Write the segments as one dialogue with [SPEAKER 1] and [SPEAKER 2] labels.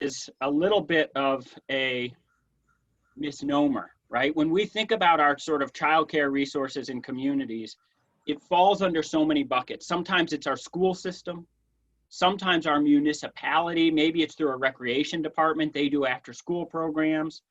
[SPEAKER 1] is a little bit of a misnomer, right? When we think about our sort of childcare resources in communities, it falls under so many buckets. Sometimes it's our school system, sometimes our municipality, maybe it's through a recreation department, they do after school programs.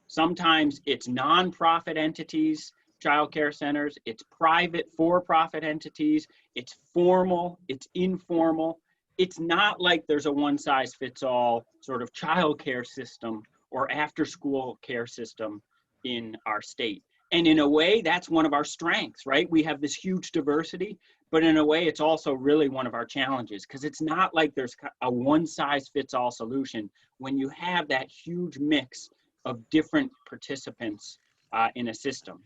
[SPEAKER 1] Sometimes it's nonprofit entities, childcare centers, it's private for-profit entities, it's formal, it's informal. It's not like there's a one-size-fits-all sort of childcare system or after-school care system in our state. And in a way, that's one of our strengths, right? We have this huge diversity, but in a way, it's also really one of our challenges, because it's not like there's a one-size-fits-all solution when you have that huge mix of different participants in a system.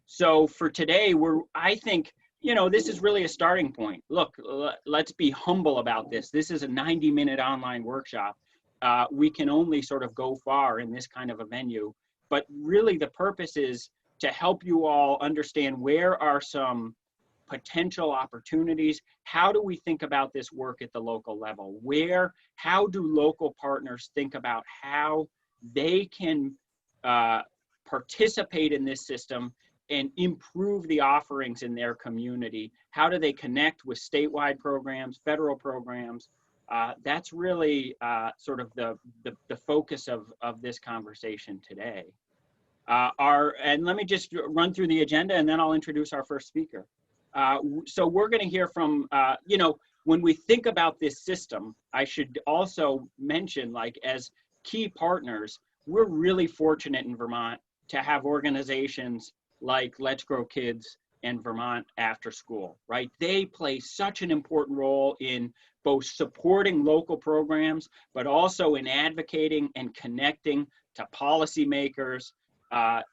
[SPEAKER 1] So for today, I think, you know, this is really a starting point. Look, let's be humble about this. This is a 90-minute online workshop. We can only sort of go far in this kind of a venue, but really the purpose is to help you all understand where are some potential opportunities. How do we think about this work at the local level? How do local partners think about how they can participate in this system and improve the offerings in their community? How do they connect with statewide programs, federal programs? That's really sort of the focus of this conversation today. And let me just run through the agenda, and then I'll introduce our first speaker. So we're going to hear from, you know, when we think about this system, I should also mention, like, as key partners, we're really fortunate in Vermont to have organizations like Let's Grow Kids and Vermont Afterschool, right? They play such an important role in both supporting local programs, but also in advocating and connecting to policymakers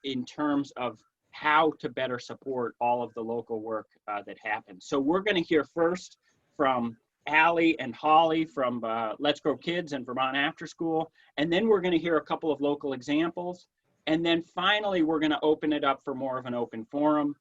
[SPEAKER 1] in terms of how to better support all of the local work that happens. So we're going to hear first from Allie and Holly from Let's Grow Kids and Vermont Afterschool, and then we're going to hear a couple of local examples, and then finally we're going to open it up for more of an open forum.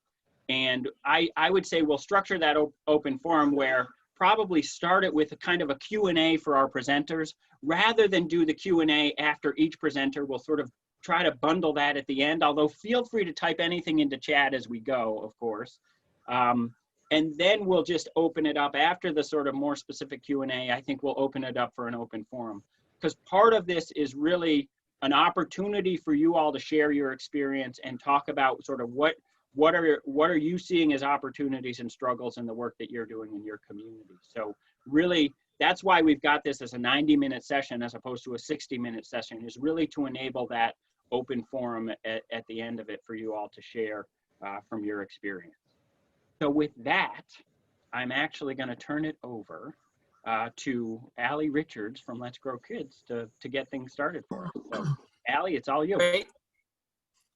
[SPEAKER 1] And I would say we'll structure that open forum where probably start it with a kind of a Q&A for our presenters. Rather than do the Q&A after each presenter, we'll sort of try to bundle that at the end, although feel free to type anything into chat as we go, of course. And then we'll just open it up after the sort of more specific Q&A. I think we'll open it up for an open forum, because part of this is really an opportunity for you all to share your experience and talk about sort of what are you seeing as opportunities and struggles in the work that you're doing in your community. So really, that's why we've got this as a 90-minute session as opposed to a 60-minute session, is really to enable that open forum at the end of it for you all to share from your experience. So with that, I'm actually going to turn it over to Allie Richards from Let's Grow Kids to get things started for us. So Allie, it's all you.
[SPEAKER 2] Great.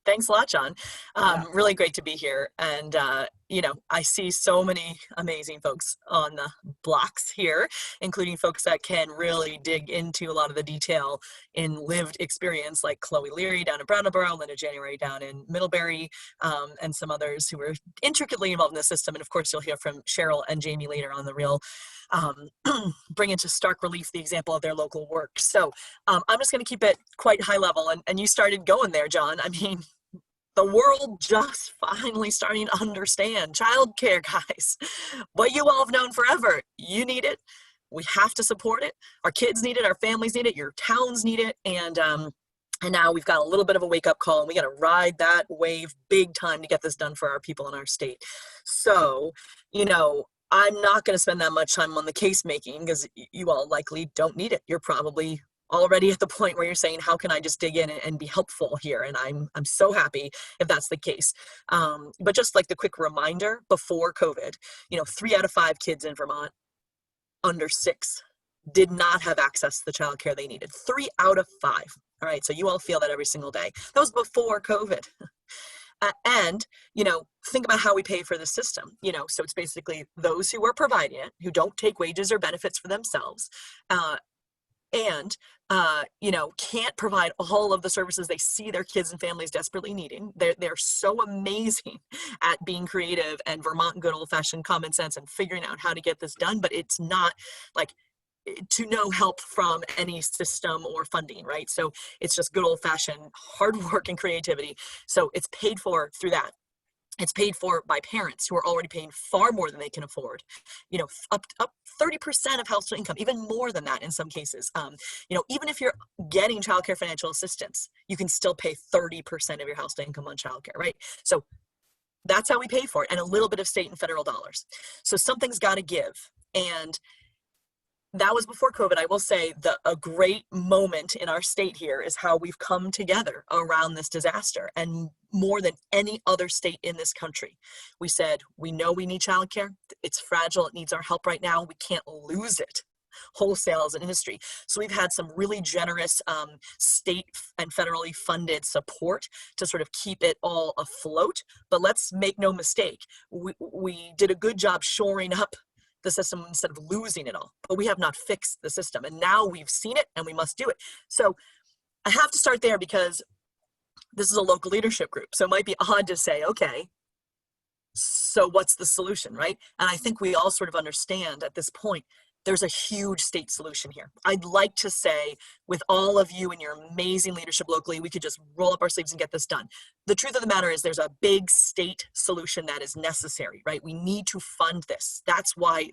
[SPEAKER 2] Thanks a lot, John. Really great to be here. And, you know, I see so many amazing folks on the blocks here, including folks that can really dig into a lot of the detail in lived experience, like Chloe Leary down in Brattleboro, Linda January down in Middlebury, and some others who are intricately involved in the system. And of course, you'll hear from Cheryl and Jamie later on the real bring into stark relief the example of their local work. So I'm just going to keep it quite high level. And you started going there, John. I mean, the world just finally starting to understand childcare, guys. What you all have known forever. You need it. We have to support it. Our kids need it. Our families need it. Your towns need it. And now we've got a little bit of a wake-up call, and we got to ride that wave big time to get this done for our people in our state. So, you know, I'm not going to spend that much time on the case making, because you all likely don't need it. You're probably already at the point where you're saying, how can I just dig in and be helpful here? And I'm so happy if that's the case. But just like the quick reminder, before COVID, you know, 3 out of 5 kids in Vermont under 6 did not have access to the childcare they needed. 3 out of 5. All right. So you all feel that every single day. That was before COVID. And, you know, think about how we pay for the system, you know, so it's basically those who are providing it, who don't take wages or benefits for themselves, and, you know, can't provide all of the services they see their kids and families desperately needing. They're so amazing at being creative and Vermont good old fashioned common sense and figuring out how to get this done. But it's not like to no help from any system or funding, right? So it's just good old-fashioned hard work and creativity. So it's paid for through that. It's paid for by parents who are already paying far more than they can afford, up 30% of household income, even more than that in some cases. Even if you're getting childcare financial assistance, you can still pay 30% of your household income on childcare, right? So that's how we pay for it, and a little bit of state and federal dollars. So something's got to give. And that was before COVID. I will say that a great moment in our state here is how we've come together around this disaster, and more than any other state in this country. We said, we know we need childcare. It's fragile. It needs our help right now. We can't lose it wholesale as an industry. So we've had some really generous state and federally funded support to sort of keep it all afloat. But let's make no mistake, we did a good job shoring up the system instead of losing it all. But we have not fixed the system. And now we've seen it and we must do it. So I have to start there because this is a local leadership group. So it might be odd to say, okay, so what's the solution, right? And I think we all sort of understand at this point, there's a huge state solution here. I'd like to say, with all of you and your amazing leadership locally, we could just roll up our sleeves and get this done. The truth of the matter is there's a big state solution that is necessary, right? We need to fund this. That's why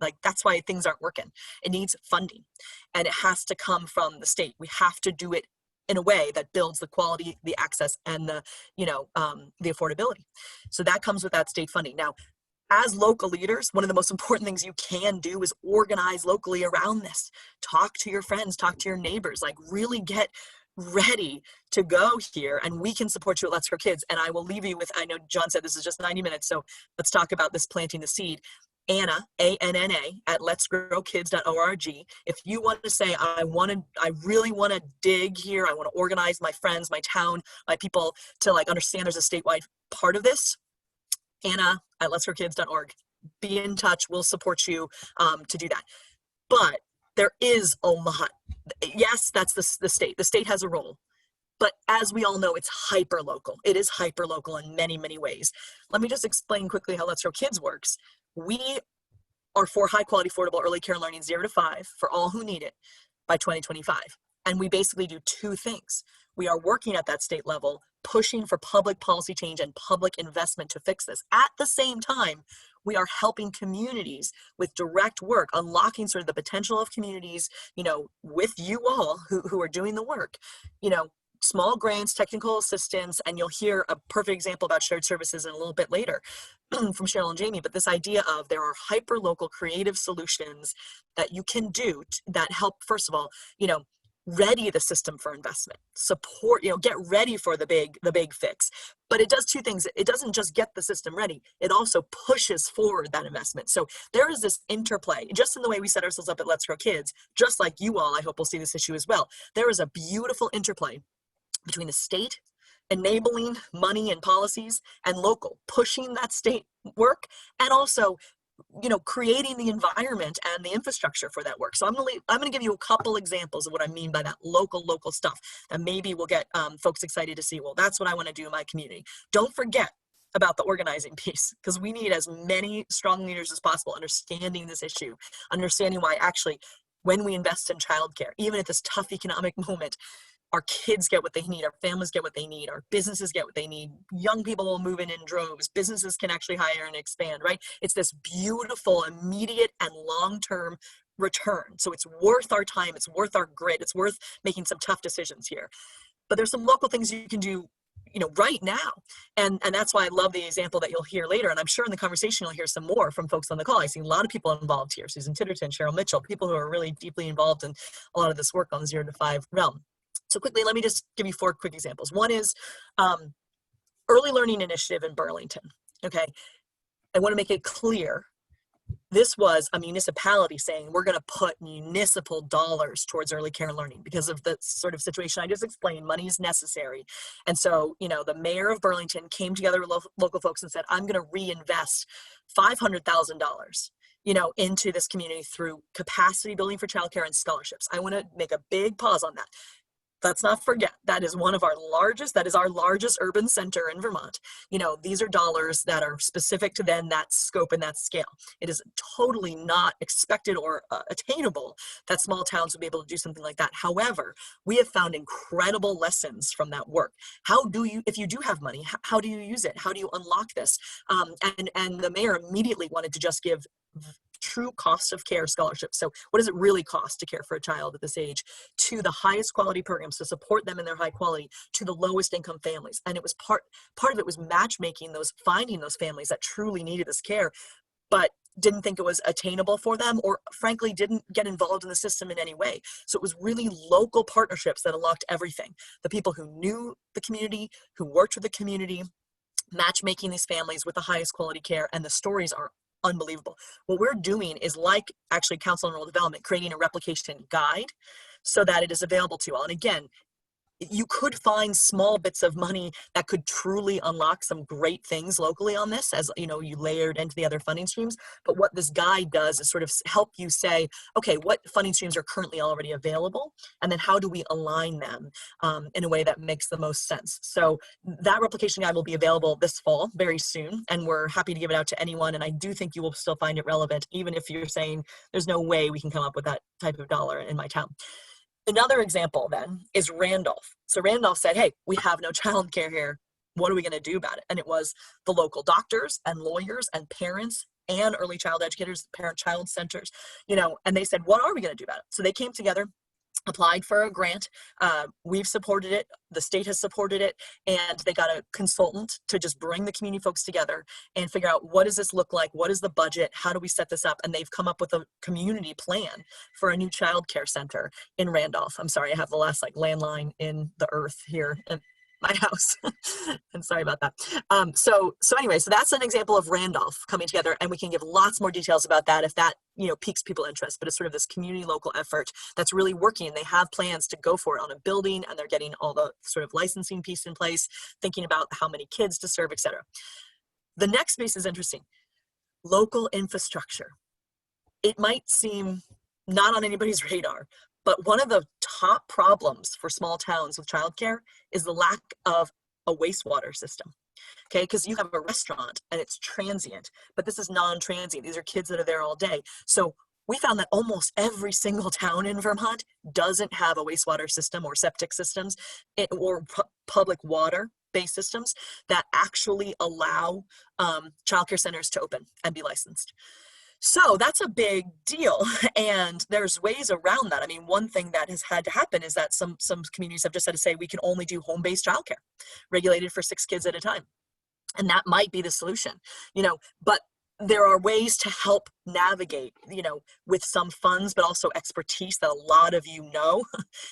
[SPEAKER 2] things aren't working. It needs funding, and it has to come from the state. We have to do it in a way that builds the quality, the access, and the affordability. So that comes with that state funding. Now, as local leaders, one of the most important things you can do is organize locally around this. Talk to your friends, talk to your neighbors, like really get ready to go here, and we can support you at Let's Grow Kids. And I will leave you with, I know John said this is just 90 minutes, so let's talk about this planting the seed. Anna, A-N-N-A, at letsgrowkids.org. If you want to say, I really want to dig here, I want to organize my friends, my town, my people to understand there's a statewide part of this, Anna at letsgrowkids.org. Be in touch. We'll support you to do that. But there is a lot. Yes, that's the state. The state has a role. But as we all know, it's hyper-local. It is hyper-local in many, many ways. Let me just explain quickly how Let's Grow Kids works. We are for high-quality, affordable early care learning 0 to 5 for all who need it by 2025. And we basically do two things. We are working at that state level, pushing for public policy change and public investment to fix this. At the same time, we are helping communities with direct work, unlocking sort of the potential of communities, with you all who are doing the work, small grants, technical assistance, and you'll hear a perfect example about shared services in a little bit later from Cheryl and Jamie. But this idea of there are hyper-local creative solutions that you can do that help, first of all, ready the system for investment, support, get ready for the big fix. But it does two things. It doesn't just get the system ready. It also pushes forward that investment. So there is this interplay, just in the way we set ourselves up at Let's Grow Kids, just like you all, I hope will see this issue as well. There is a beautiful interplay between the state enabling money and policies and local pushing that state work, and also creating the environment and the infrastructure for that work. So I'm going to give you a couple examples of what I mean by that local stuff that maybe will get folks excited to see, well, that's what I want to do in my community. Don't forget about the organizing piece, because we need as many strong leaders as possible understanding this issue, understanding why actually when we invest in childcare, even at this tough economic moment, our kids get what they need, our families get what they need, our businesses get what they need, young people will move in droves, businesses can actually hire and expand, right? It's this beautiful, immediate and long-term return. So it's worth our time, it's worth our grit, it's worth making some tough decisions here. But there's some local things you can do right now. And that's why I love the example that you'll hear later. And I'm sure in the conversation, you'll hear some more from folks on the call. I see a lot of people involved here, Susan Titterton, Cheryl Mitchell, people who are really deeply involved in a lot of this work on the 0 to 5 realm. So quickly, let me just give you 4 quick examples. One is early learning initiative in Burlington. Okay, I want to make it clear. This was a municipality saying, we're going to put municipal dollars towards early care and learning because of the sort of situation I just explained. Money is necessary. And so, the mayor of Burlington came together with local folks and said, I'm going to reinvest $500,000 into this community through capacity building for childcare and scholarships. I want to make a big pause on that. let's not forget, that is our largest urban center in Vermont. You know, these are dollars that are specific to then that scope and that scale. It is totally not expected or attainable that small towns would be able to do something like that. However, we have found incredible lessons from that work. How do you, if you do have money, how do you use it? How do you unlock this? And the mayor immediately wanted to just give true cost of care scholarships. So what does it really cost to care for a child at this age, to the highest quality programs to support them in their high quality, to the lowest income families. And it was part of it was matchmaking finding those families that truly needed this care, but didn't think it was attainable for them, or frankly didn't get involved in the system in any way. So it was really local partnerships that unlocked everything. The people who knew the community, who worked with the community, matchmaking these families with the highest quality care, and the stories are unbelievable. What we're doing is, like actually Council on Rural Development, creating a replication guide so that it is available to all. And again, you could find small bits of money that could truly unlock some great things locally on this, as you know, you layered into the other funding streams. But what this guide does is sort of help you say, okay, what funding streams are currently already available, and then how do we align them in a way that makes the most sense. So that replication guide will be available this fall, very soon, and we're happy to give it out to anyone. And I do think you will still find it relevant, even if you're saying there's no way we can come up with that type of dollar in my town. Another example then is Randolph. So Randolph said, hey, we have no childcare here. What are we going to do about it? And it was the local doctors and lawyers and parents and early child educators, parent-child centers, you know, and they said, what are we going to do about it? So they came together, applied for a grant. We've supported it. The state has supported it. And they got a consultant to just bring the community folks together and figure out, what does this look like? What is the budget? How do we set this up? And they've come up with a community plan for a new child care center in Randolph. I'm sorry, I have the last landline in the earth here in my house. And sorry about that. So anyway, so that's an example of Randolph coming together, and we can give lots more details about that if that, you know, piques people's interest. But it's sort of this community local effort that's really working. They have plans to go for it on a building, and they're getting all the sort of licensing piece in place, thinking about how many kids to serve, etc. The next piece is interesting. Local infrastructure. It might seem not on anybody's radar, but one of the top problems for small towns with childcare is the lack of a wastewater system. Okay, because you have a restaurant and it's transient, but this is non-transient. These are kids that are there all day. So we found that almost every single town in Vermont doesn't have a wastewater system or septic systems or public water-based systems that actually allow childcare centers to open and be licensed. So that's a big deal, and there's ways around that. I mean, one thing that has had to happen is that some communities have just had to say, we can only do home-based childcare, regulated for 6 kids at a time. And that might be the solution, you know, but there are ways to help navigate, you know, with some funds, but also expertise that a lot of you know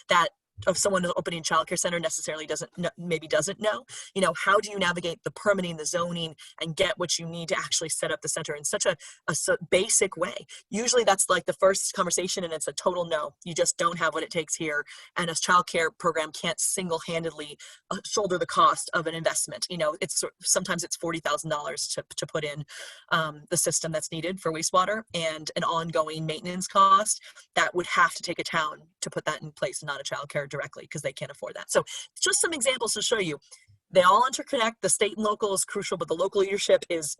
[SPEAKER 2] that of someone opening a childcare center necessarily doesn't know, you know, how do you navigate the permitting, the zoning, and get what you need to actually set up the center in such a basic way. Usually that's like the first conversation and it's a total no. You just don't have what it takes here. And a childcare program can't single-handedly shoulder the cost of an investment. You know, sometimes it's $40,000 to put in the system that's needed for wastewater, and an ongoing maintenance cost that would have to take a town to put that in place, not a childcare directly, because they can't afford that. So just some examples to show you. They all interconnect. The state and local is crucial, but the local leadership is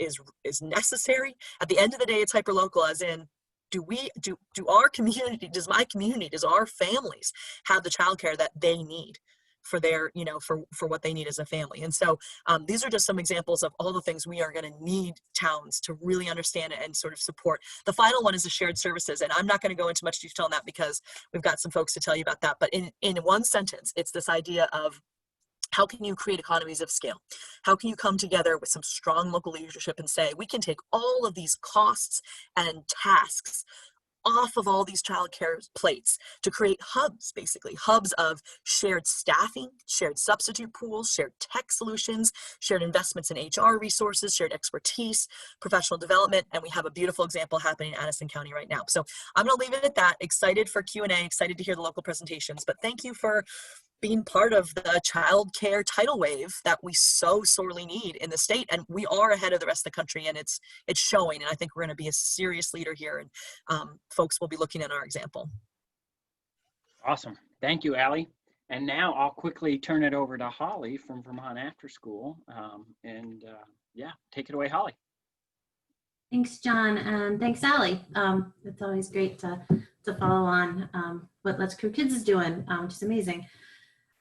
[SPEAKER 2] necessary. At the end of the day, it's hyperlocal, as in, do our community, does our families have the childcare that they need for their, you know, for what they need as a family? And so these are just some examples of all the things we are going to need towns to really understand and sort of support. The final one is the shared services, and I'm not going to go into much detail on that because we've got some folks to tell you about that. But in one sentence, it's this idea of, how can you create economies of scale? How can you come together with some strong local leadership and say, we can take all of these costs and tasks off of all these childcare plates to create hubs, basically hubs of shared staffing, shared substitute pools, shared tech solutions, shared investments in HR resources, shared expertise, professional development, and we have a beautiful example happening in Addison County right now. So I'm going to leave it at that. Excited for Q&A, excited to hear the local presentations, but thank you for being part of the childcare tidal wave that we so sorely need in the state. And we are ahead of the rest of the country, and it's showing. And I think we're going to be a serious leader here, and folks will be looking at our example.
[SPEAKER 1] Awesome. Thank you, Allie. And now I'll quickly turn it over to Holly from Vermont Afterschool. Yeah, take it away, Holly.
[SPEAKER 3] Thanks, John, and thanks, Sally. It's always great to follow on what Let's Crew Kids is doing, which is amazing.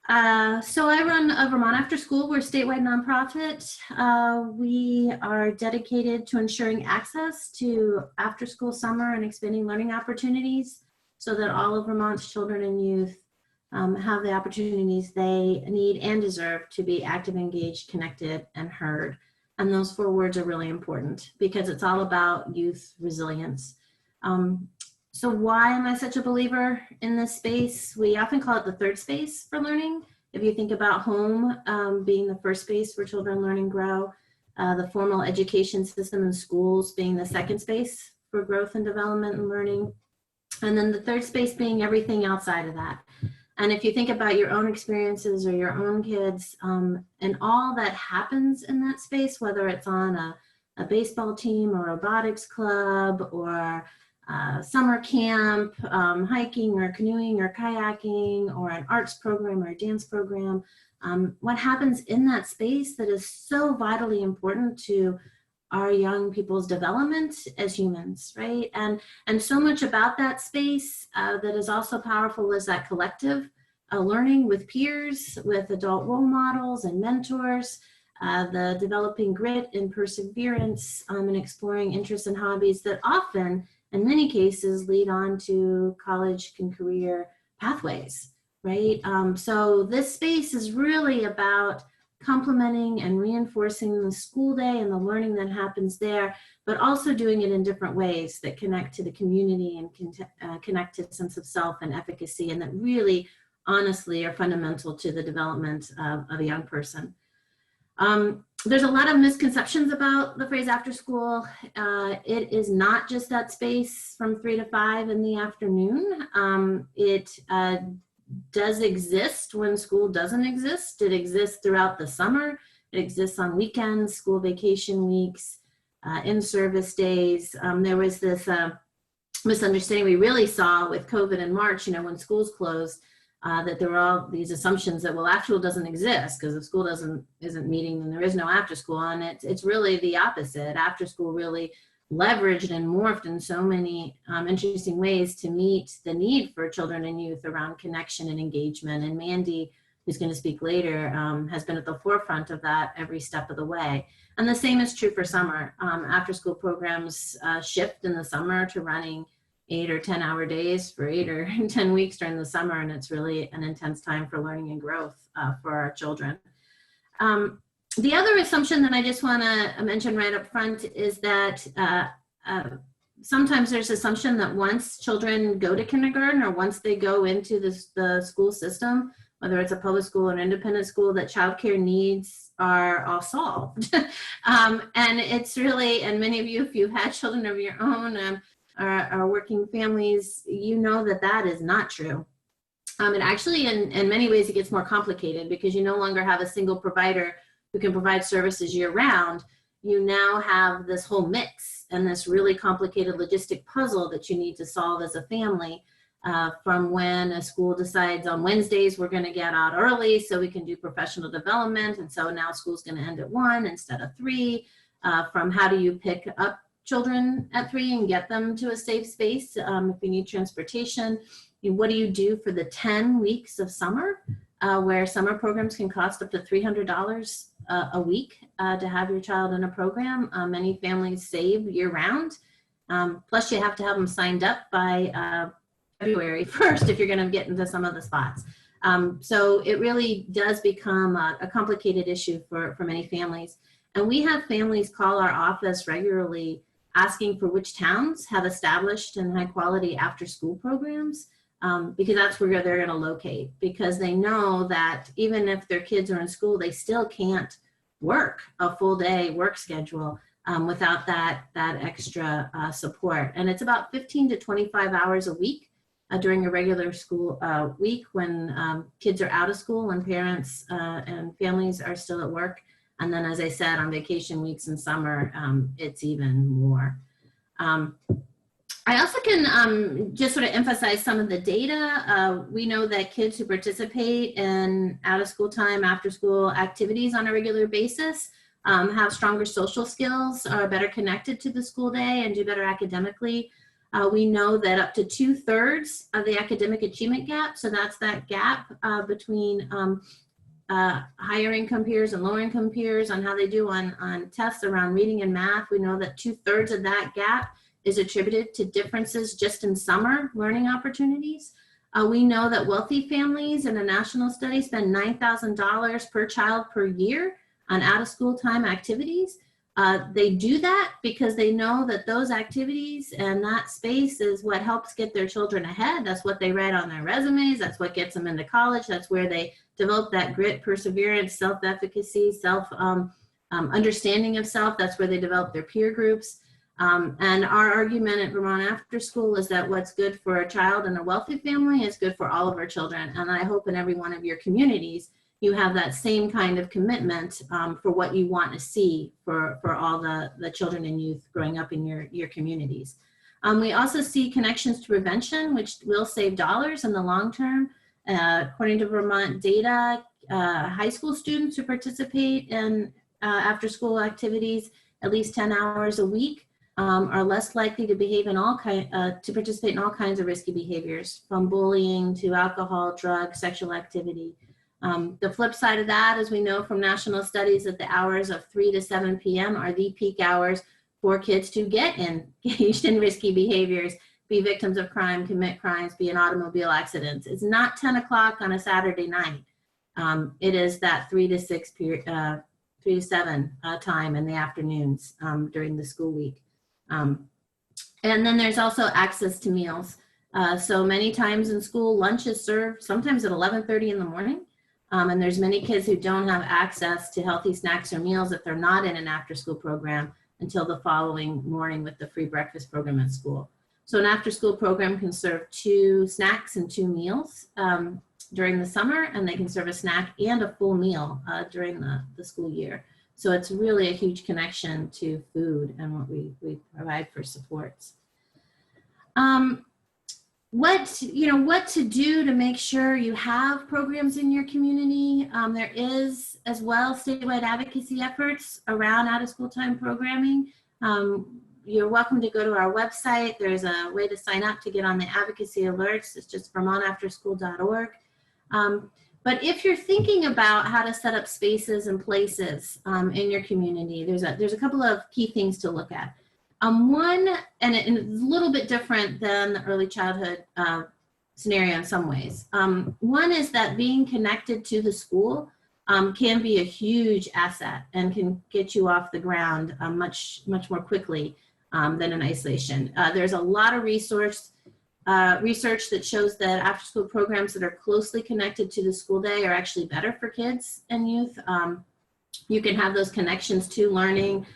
[SPEAKER 3] So I run a Vermont Afterschool. We're a statewide nonprofit. We are dedicated to ensuring access to after-school, summer, and expanding learning opportunities so that all of Vermont's children and youth have the opportunities they need and deserve to be active, engaged, connected, and heard. And those 4 words are really important because it's all about youth resilience. So why am I such a believer in this space? We often call it the third space for learning. If you think about home being the first space where children learn and grow, the formal education system in schools being the second space for growth and development and learning, and then the third space being everything outside of that. And if you think about your own experiences or your own kids and all that happens in that space, whether it's on a baseball team or robotics club or summer camp, hiking or canoeing or kayaking or an arts program or a dance program, what happens in that space that is so vitally important to our young people's development as humans, right? And so much about that space that is also powerful is that collective learning with peers, with adult role models and mentors, the developing grit and perseverance and exploring interests and hobbies that often, in many cases, lead on to college and career pathways, right? So this space is really about complementing and reinforcing the school day and the learning that happens there, but also doing it in different ways that connect to the community and connect to a sense of self and efficacy, and that really, honestly, are fundamental to the development of a young person. There's a lot of misconceptions about the phrase after school. It is not just that space from 3 to 5 in the afternoon. It does exist when school doesn't exist. It exists throughout the summer. It exists on weekends, school vacation weeks, in-service days. There was this misunderstanding we really saw with COVID in March, when schools closed, that there were all these assumptions that, well, after school doesn't exist because if school isn't meeting, then there is no after school. And it's really the opposite. After school really leveraged and morphed in so many interesting ways to meet the need for children and youth around connection and engagement. And Mandy, who's going to speak later, has been at the forefront of that every step of the way. And the same is true for summer. After school programs shift in the summer to running 8 or 10 hour days for 8 or 10 weeks during the summer. And it's really an intense time for learning and growth for our children. The other assumption that I just want to mention right up front is that sometimes there's assumption that once children go to kindergarten or once they go into the school system, whether it's a public school or an independent school, that childcare needs are all solved. And it's really, and many of you, if you've had children of your own, are working families, you know that is not true. And actually, in many ways, it gets more complicated because you no longer have a single provider who can provide services year-round. You now have this whole mix and this really complicated logistic puzzle that you need to solve as a family, from when a school decides on Wednesdays we're going to get out early so we can do professional development, and so now school's going to end at 1 instead of 3, from how do you pick up children at 3 and get them to a safe space if you need transportation. What do you do for the 10 weeks of summer, where summer programs can cost up to $300 a week to have your child in a program? Many families save year-round. Plus, you have to have them signed up by February 1st if you're going to get into some of the spots. So it really does become a complicated issue for many families. And we have families call our office regularly asking for which towns have established and high-quality after-school programs. Because that's where they're going to locate, because they know that even if their kids are in school, they still can't work a full day work schedule without that extra support. And it's about 15 to 25 hours a week during a regular school week when kids are out of school and parents and families are still at work. And then, as I said, on vacation weeks in summer, it's even more. I also can just sort of emphasize some of the data. We know that kids who participate in out of school time, after school activities on a regular basis have stronger social skills, are better connected to the school day, and do better academically. We know that up to 2/3 of the academic achievement gap, so that's that gap between higher income peers and lower income peers on how they do on tests around reading and math. We know that 2/3 of that gap is attributed to differences just in summer learning opportunities. We know that wealthy families in a national study spend $9,000 per child per year on out of school time activities. They do that because they know that those activities and that space is what helps get their children ahead. That's what they write on their resumes. That's what gets them into college. That's where they develop that grit, perseverance, self-efficacy, understanding of self. That's where they develop their peer groups. And our argument at Vermont Afterschool is that what's good for a child in a wealthy family is good for all of our children. And I hope in every one of your communities, you have that same kind of commitment for what you want to see for all the children and youth growing up in your communities. We also see connections to prevention, which will save dollars in the long term. According to Vermont data, high school students who participate in after school activities at least 10 hours a week are less likely to behave in to participate in all kinds of risky behaviors, from bullying to alcohol, drugs, sexual activity. The flip side of that, as we know from national studies, that the hours of 3 to 7 p.m. are the peak hours for kids to get engaged in risky behaviors, be victims of crime, commit crimes, be in automobile accidents. It's not 10 o'clock on a Saturday night. It is that 3 to 7 time in the afternoons during the school week. And then there's also access to meals. So many times in school, lunch is served sometimes at 11:30 in the morning. And there's many kids who don't have access to healthy snacks or meals if they're not in an after-school program until the following morning with the free breakfast program at school. So an after-school program can serve 2 snacks and 2 meals during the summer, and they can serve a snack and a full meal during the school year. So it's really a huge connection to food and what we provide for supports. What to do to make sure you have programs in your community. There is as well statewide advocacy efforts around out of school time programming. You're welcome to go to our website. There's a way to sign up to get on the advocacy alerts. It's just vermontafterschool.org. But if you're thinking about how to set up spaces and places in your community, there's a couple of key things to look at. One, and it's a little bit different than the early childhood scenario in some ways. One is that being connected to the school can be a huge asset and can get you off the ground much more quickly than in isolation. There's a lot of research that shows that after-school programs that are closely connected to the school day are actually better for kids and youth. You can have those connections to learning,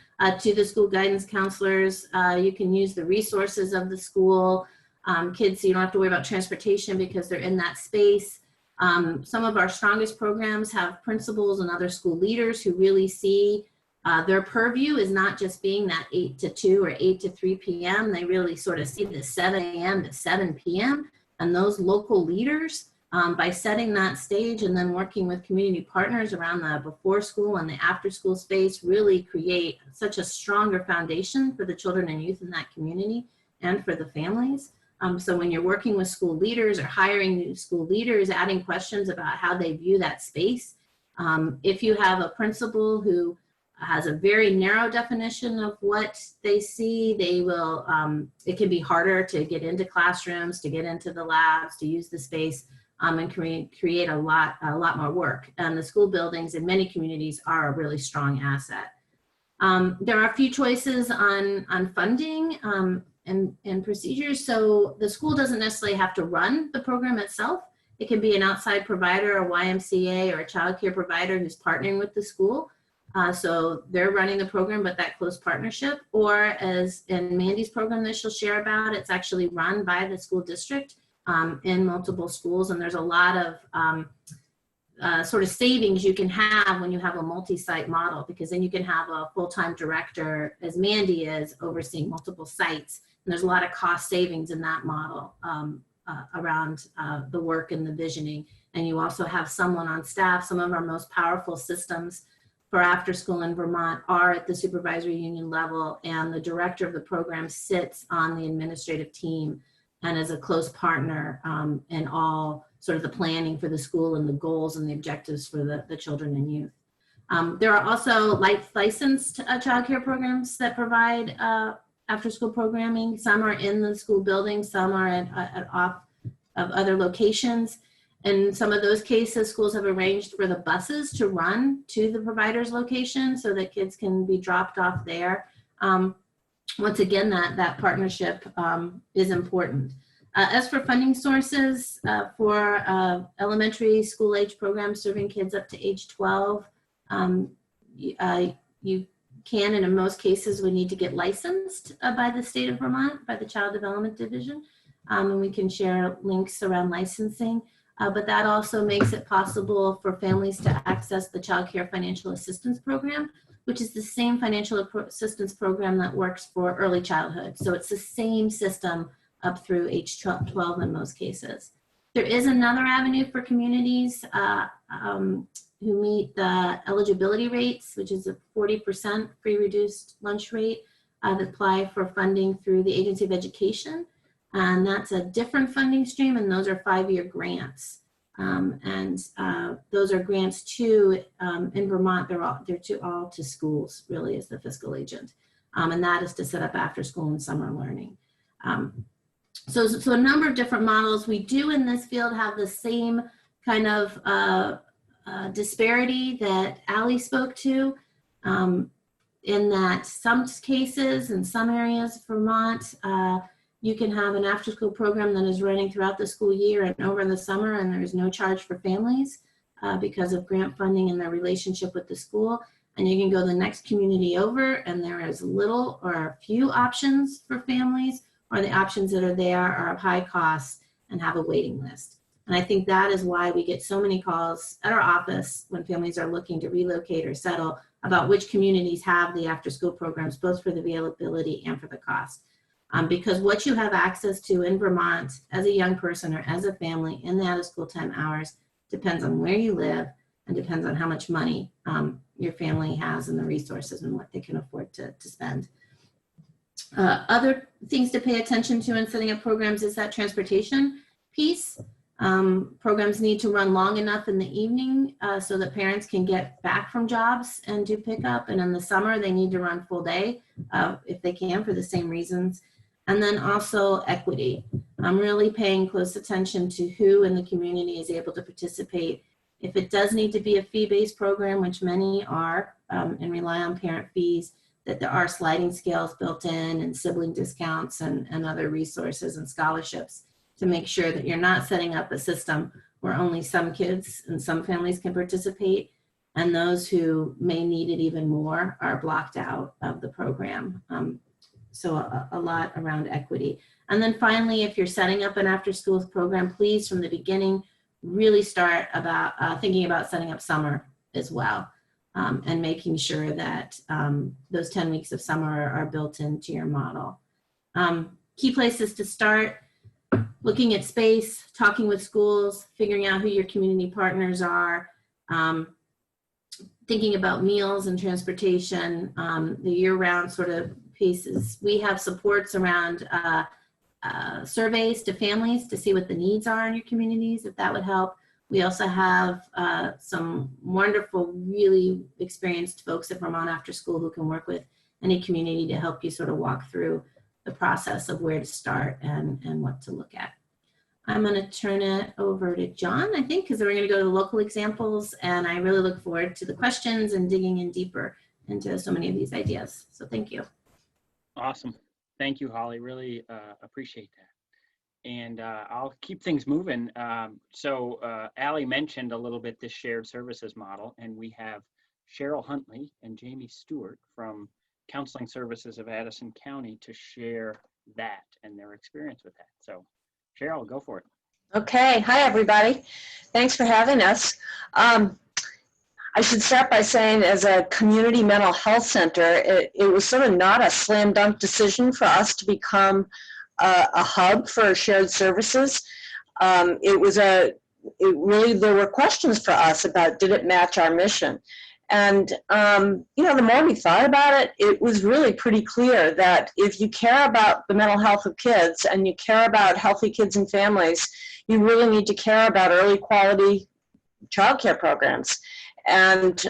[SPEAKER 3] to the school guidance counselors. You can use the resources of the school. Kids, you don't have to worry about transportation because they're in that space. Some of our strongest programs have principals and other school leaders who really see their purview is not just being that 8 to 2 or 8 to 3 p.m. They really sort of see the 7 a.m. to 7 p.m. And those local leaders, by setting that stage and then working with community partners around the before school and the after school space, really create such a stronger foundation for the children and youth in that community and for the families. So when you're working with school leaders or hiring new school leaders, adding questions about how they view that space. If you have a principal who has a very narrow definition of what they see, they will, it can be harder to get into classrooms, to get into the labs, to use the space, and create a lot more work. And the school buildings in many communities are a really strong asset. There are a few choices on funding and procedures. So the school doesn't necessarily have to run the program itself. It can be an outside provider, a YMCA or a childcare provider who's partnering with the school. So they're running the program, but that close partnership, or as in Mandy's program that she'll share about, it's actually run by the school district in multiple schools. And there's a lot of sort of savings you can have when you have a multi-site model, because then you can have a full-time director, as Mandy is, overseeing multiple sites. there's a lot of cost savings in that model around the work and the visioning. And you also have someone on staff. Some of our most powerful systems for after school in Vermont are at the supervisory union level, and the director of the program sits on the administrative team and is a close partner in all sort of the planning for the school and the goals and the objectives for the children and youth. There are also licensed childcare programs that provide after school programming. Some are in the school building, some are at off of other locations. In some of those cases, schools have arranged for the buses to run to the provider's location so that kids can be dropped off there. Once again, that partnership is important. As for funding sources for elementary school age programs serving kids up to age 12, you can, and in most cases, we need to get licensed by the state of Vermont, by the Child Development Division, and we can share links around licensing. But that also makes it possible for families to access the Childcare Financial Assistance Program, which is the same financial assistance program that works for early childhood. So it's the same system up through age 12 in most cases. There is another avenue for communities who meet the eligibility rates, which is a 40% free reduced lunch rate that apply for funding through the Agency of Education. And that's a different funding stream, and those are 5-year grants. Those are grants too, in Vermont, they're all to schools, really, as the fiscal agent. And that is to set up after school and summer learning. So a number of different models. We do in this field have the same kind of disparity that Ali spoke to, in that some cases in some areas of Vermont, you can have an after-school program that is running throughout the school year and over the summer, and there is no charge for families because of grant funding and their relationship with the school. And you can go the next community over, and there is little or a few options for families, or the options that are there are of high cost and have a waiting list. And I think that is why we get so many calls at our office when families are looking to relocate or settle about which communities have the after-school programs, both for the availability and for the cost. Because what you have access to in Vermont as a young person or as a family in the out-of-school time hours depends on where you live and depends on how much money your family has and the resources and what they can afford to spend. Other things to pay attention to in setting up programs is that transportation piece. Programs need to run long enough in the evening so that parents can get back from jobs and do pickup. And in the summer, they need to run full day if they can for the same reasons. And then also equity. I'm really paying close attention to who in the community is able to participate. If it does need to be a fee-based program, which many are, and rely on parent fees, that there are sliding scales built in and sibling discounts and other resources and scholarships to make sure that you're not setting up a system where only some kids and some families can participate, and those who may need it even more are blocked out of the program. So a lot around equity. And then finally, if you're setting up an after-school program, please from the beginning really start about thinking about setting up summer as well, and making sure that those 10 weeks of summer are built into your model. Key places to start: looking at space, talking with schools, figuring out who your community partners are, thinking about meals and transportation, the year-round sort of pieces. We have supports around surveys to families to see what the needs are in your communities, if that would help. We also have some wonderful, really experienced folks at Vermont After School who can work with any community to help you sort of walk through the process of where to start and what to look at. I'm going to turn it over to John, I think, because we're going to go to the local examples, and I really look forward to the questions and digging in deeper into so many of these ideas. So thank you.
[SPEAKER 1] Awesome. Thank you, Holly. Really appreciate that. And I'll keep things moving. So Ali mentioned a little bit this shared services model, and we have Cheryl Huntley and Jamie Stewart from Counseling Services of Addison County to share that and their experience with that. So Cheryl, go for it.
[SPEAKER 4] Okay. Hi, everybody. Thanks for having us. I I should start by saying, as a community mental health center, it was sort of not a slam dunk decision for us to become a hub for shared services. There were questions for us about, did it match our mission? And, the more we thought about it, it was really pretty clear that if you care about the mental health of kids and you care about healthy kids and families, you really need to care about early quality childcare programs. And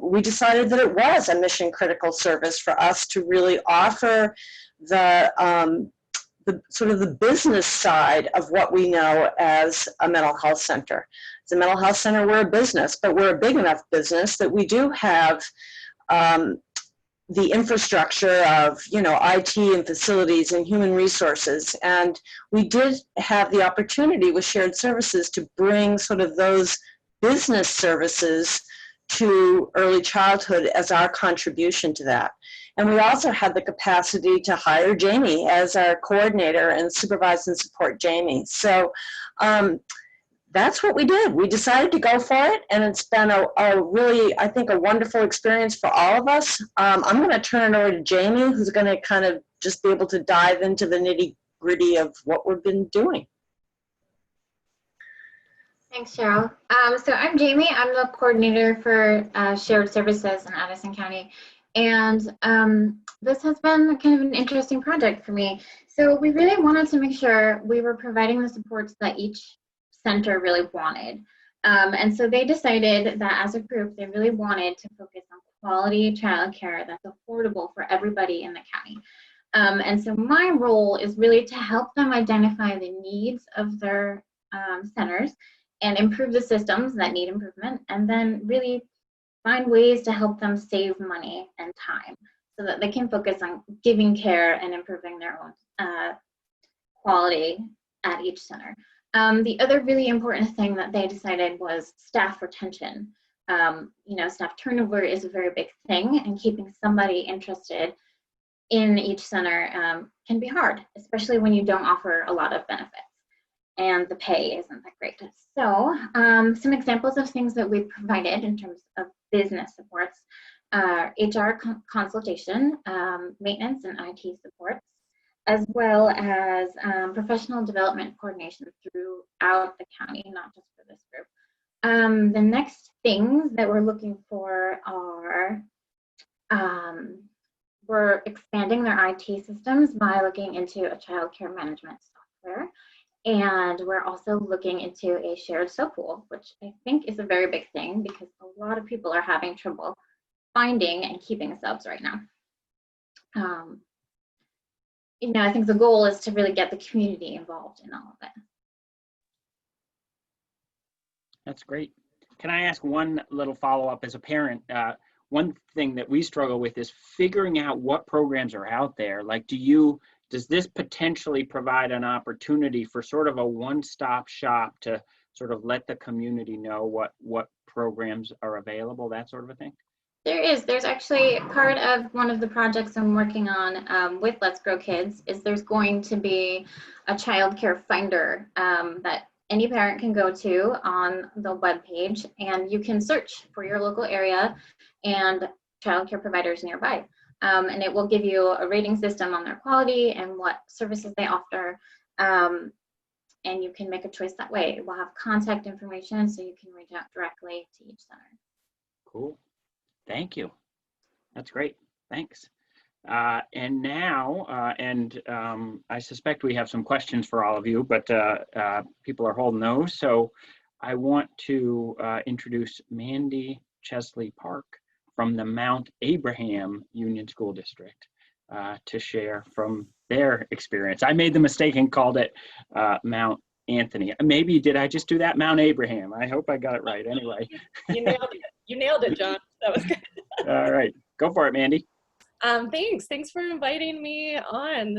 [SPEAKER 4] we decided that it was a mission critical service for us to really offer the sort of the business side of what we know as a mental health center. As a mental health center, we're a business, but we're a big enough business that we do have the infrastructure of, IT and facilities and human resources. And we did have the opportunity with shared services to bring sort of those business services to early childhood as our contribution to that. And we also had the capacity to hire Jamie as our coordinator and supervise and support Jamie. So that's what we did. We decided to go for it, and it's been a really, I think, a wonderful experience for all of us. I'm going to turn it over to Jamie, who's going to kind of just be able to dive into the nitty-gritty of what we've been doing.
[SPEAKER 5] Thanks, Cheryl. So I'm Jamie. I'm the coordinator for shared services in Addison County. And this has been kind of an interesting project for me. So we really wanted to make sure we were providing the supports that each center really wanted. And so they decided that as a group, they really wanted to focus on quality childcare that's affordable for everybody in the county. And so my role is really to help them identify the needs of their centers and improve the systems that need improvement, and then really find ways to help them save money and time so that they can focus on giving care and improving their own quality at each center. The other really important thing that they decided was staff retention. Staff turnover is a very big thing, and keeping somebody interested in each center can be hard, especially when you don't offer a lot of benefits and the pay isn't that great. So some examples of things that we've provided in terms of business supports, HR consultation, maintenance and IT supports, as well as professional development coordination throughout the county, not just for this group. The next things that we're looking for are we're expanding their IT systems by looking into a childcare management software. And we're also looking into a shared sub pool, which I think is a very big thing because a lot of people are having trouble finding and keeping subs right now. I think the goal is to really get the community involved in all of it.
[SPEAKER 1] That's great. Can I ask one little follow-up as a parent? One thing that we struggle with is figuring out what programs are out there. Like, does this potentially provide an opportunity for sort of a one-stop shop to sort of let the community know what programs are available, that sort of a thing?
[SPEAKER 5] There's actually part of one of the projects I'm working on with Let's Grow Kids is there's going to be a childcare finder that any parent can go to on the webpage, and you can search for your local area and childcare providers nearby. And it will give you a rating system on their quality and what services they offer. And you can make a choice that way. It will have contact information so you can reach out directly to each center.
[SPEAKER 1] Cool. Thank you. That's great. Thanks. And now, I suspect we have some questions for all of you, but people are holding those. So I want to introduce Mandy Chesley Park from the Mount Abraham Union School District to share from their experience. I made the mistake and called it Mount Anthony. Maybe did I just do that? Mount Abraham. I hope I got it right. Anyway.
[SPEAKER 6] You nailed it. You nailed it, John. That was good.
[SPEAKER 1] All right. Go for it, Mandy.
[SPEAKER 6] Thanks for inviting me on.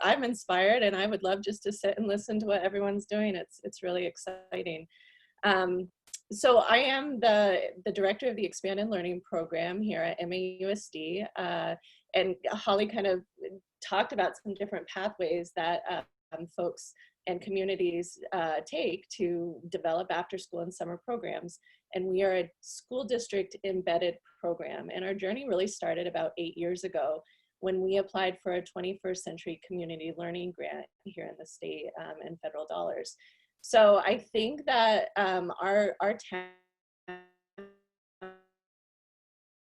[SPEAKER 6] I'm inspired, and I would love just to sit and listen to what everyone's doing. It's really exciting. So I am the director of the Expanded Learning Program here at MAUSD, and Holly kind of talked about some different pathways that folks and communities take to develop after school and summer programs. And we are a school district embedded program. And our journey really started about 8 years ago when we applied for a 21st Century Community Learning Grant here in the state and federal dollars. So I think that our town,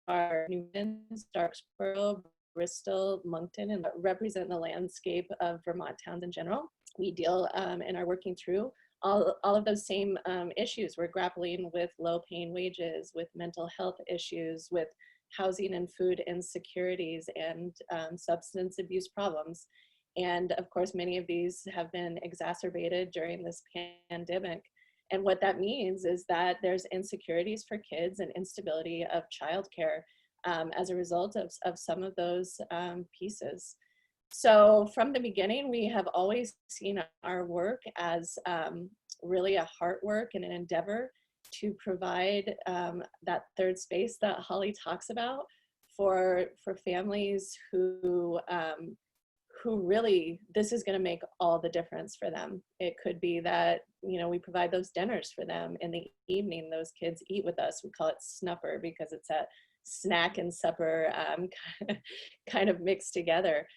[SPEAKER 6] our Newton, Starksboro, Bristol, Moncton, and represent the landscape of Vermont towns in general. We deal and are working through all of those same issues. We're grappling with low paying wages, with mental health issues, with housing and food insecurities, and substance abuse problems. And of course, many of these have been exacerbated during this pandemic. And what that means is that there's insecurities for kids and instability of childcare as a result of some of those pieces. So from the beginning, we have always seen our work as really a heart work and an endeavor to provide that third space that Holly talks about for families who really, this is going to make all the difference for them. It could be that, you know, we provide those dinners for them in the evening. Those kids eat with us. We call it snupper because it's a snack and supper kind of mixed together.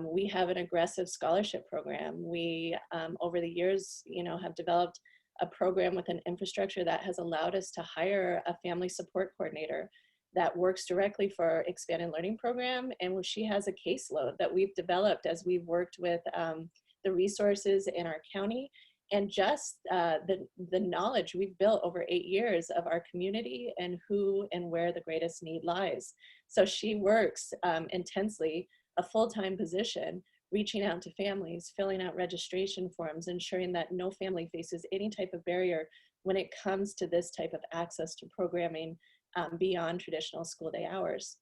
[SPEAKER 6] We have an aggressive scholarship program. We, over the years, you know, have developed a program with an infrastructure that has allowed us to hire a family support coordinator that works directly for our expanded learning program. And she has a caseload that we've developed as we've worked with the resources in our county and just the knowledge we've built over 8 years of our community and who and where the greatest need lies. So she works intensely, a full-time position, reaching out to families, filling out registration forms, ensuring that no family faces any type of barrier when it comes to this type of access to programming beyond traditional school day hours.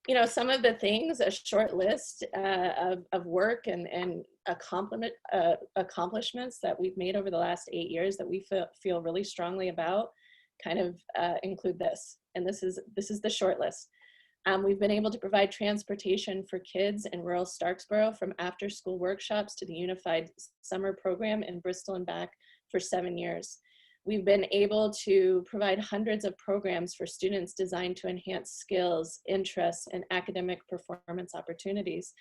[SPEAKER 6] You know, some of the things, a short list of work and accomplishments that we've made over the last 8 years that we feel really strongly about kind of include this. And this is the short list. We've been able to provide transportation for kids in rural Starksboro from after school workshops to the unified summer program in Bristol and back for 7 years. We've been able to provide hundreds of programs for students designed to enhance skills, interests, and academic performance opportunities.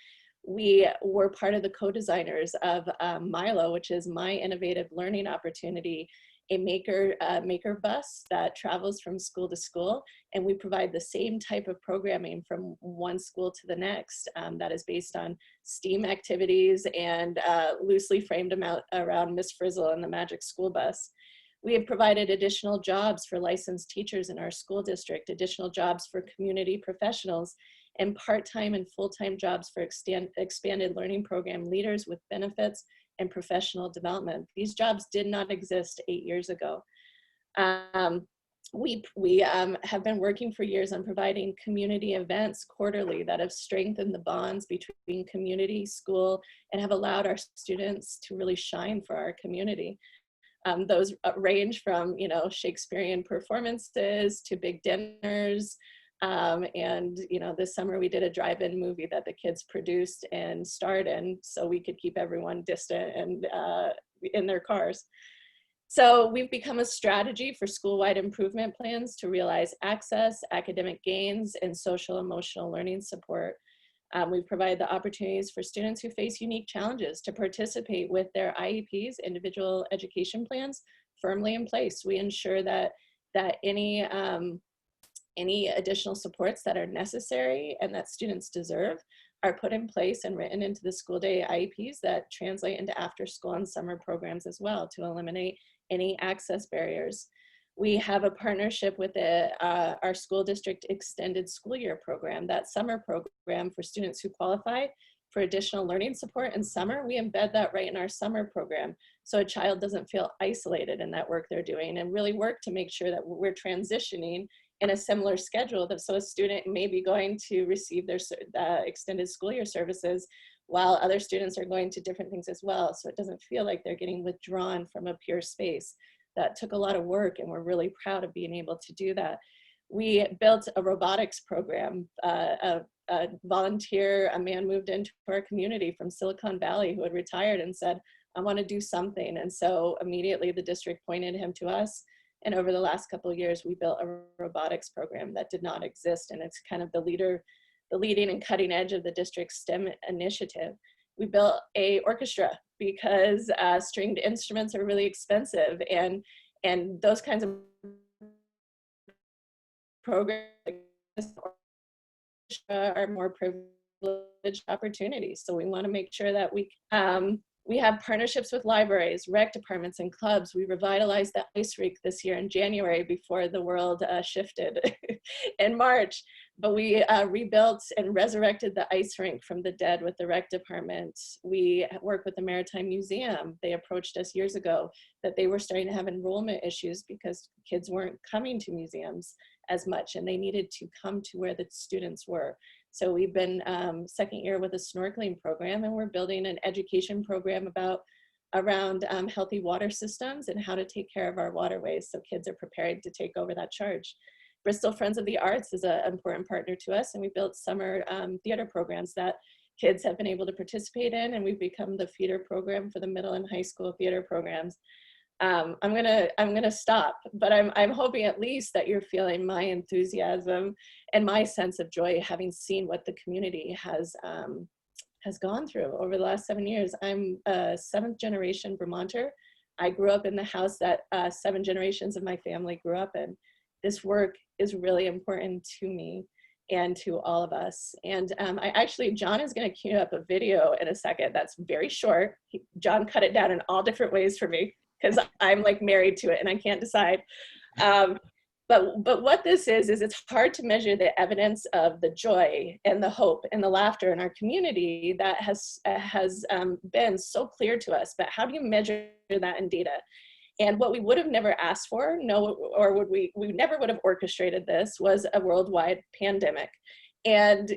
[SPEAKER 6] We were part of the co-designers of Milo, which is My Innovative Learning Opportunity, a maker bus that travels from school to school, and we provide the same type of programming from one school to the next that is based on STEAM activities and loosely framed around Miss Frizzle and the Magic School Bus. We have provided additional jobs for licensed teachers in our school district, additional jobs for community professionals, and part-time and full-time jobs for expanded learning program leaders with benefits and professional development. These jobs did not exist 8 years ago. We have been working for years on providing community events quarterly that have strengthened the bonds between community, school, and have allowed our students to really shine for our community. Those range from, you know, Shakespearean performances to big dinners. And, you know, this summer we did a drive-in movie that the kids produced and starred in so we could keep everyone distant and in their cars. So we've become a strategy for school-wide improvement plans to realize access, academic gains, and social emotional learning support. We provide the opportunities for students who face unique challenges to participate with their IEPs, individual education plans, firmly in place. We ensure that any additional supports that are necessary and that students deserve are put in place and written into the school day IEPs that translate into after school and summer programs as well to eliminate any access barriers. We have a partnership with our school district extended school year program, that summer program for students who qualify for additional learning support in summer. We embed that right in our summer program so a child doesn't feel isolated in that work they're doing, and really work to make sure that we're transitioning in a similar schedule, that so a student may be going to receive their extended school year services while other students are going to different things as well, so it doesn't feel like they're getting withdrawn from a peer space. That took a lot of work, and we're really proud of being able to do that. We built a robotics program. A man moved into our community from Silicon Valley who had retired and said, I want to do something. And so immediately the district pointed him to us, And over the last couple of years, we built a robotics program that did not exist. And it's kind of the leading and cutting edge of the district's STEM initiative. We built a orchestra because stringed instruments are really expensive, and those kinds of programs are more privileged opportunities. So we want to make sure that we have partnerships with libraries, rec departments, and clubs. We revitalized the ice rink this year in January before the world shifted in March. But we rebuilt and resurrected the ice rink from the dead with the rec department. We work with the Maritime Museum. They approached us years ago that they were starting to have enrollment issues because kids weren't coming to museums as much, and they needed to come to where the students were. So we've been second year with a snorkeling program, and we're building an education program around healthy water systems and how to take care of our waterways so kids are prepared to take over that charge. Bristol Friends of the Arts is an important partner to us, and we built summer theater programs that kids have been able to participate in, and we've become the feeder program for the middle and high school theater programs. I'm gonna stop, but I'm hoping at least that you're feeling my enthusiasm and my sense of joy, having seen what the community has gone through over the last 7 years. I'm a 7th generation Vermonter. I grew up in the house that 7 generations of my family grew up in. This work is really important to me and to all of us. And John is going to cue up a video in a second that's very short. John cut it down in all different ways for me because I'm like married to it and I can't decide. But what this is it's hard to measure the evidence of the joy and the hope and the laughter in our community that has been so clear to us. But how do you measure that in data? And what we would have never asked for, we never would have orchestrated this, was a worldwide pandemic. And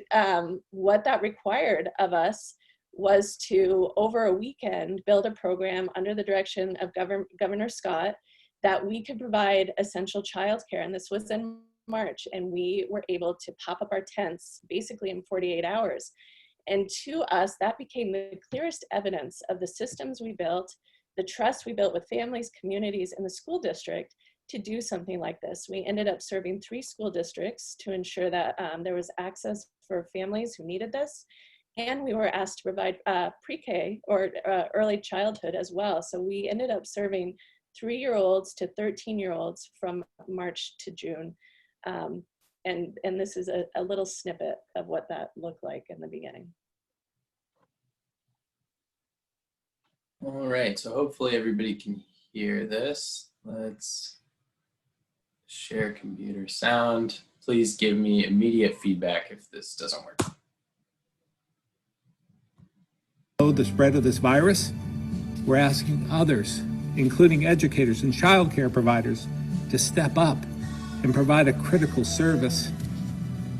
[SPEAKER 6] what that required of us was to, over a weekend, build a program under the direction of Governor Scott that we could provide essential childcare. And this was in March, and we were able to pop up our tents basically in 48 hours. And to us, that became the clearest evidence of the systems we built, the trust we built with families, communities, and the school district to do something like this. We ended up serving 3 school districts to ensure that there was access for families who needed this. And we were asked to provide pre-K or early childhood as well. So we ended up serving 3-year-olds to 13-year-olds from March to June. And this is a little snippet of what that looked like in the beginning.
[SPEAKER 7] All right, so hopefully everybody can hear this. Let's share computer sound. Please give me immediate feedback if this doesn't work.
[SPEAKER 8] The spread of this virus, we're asking others, including educators and childcare providers, to step up and provide a critical service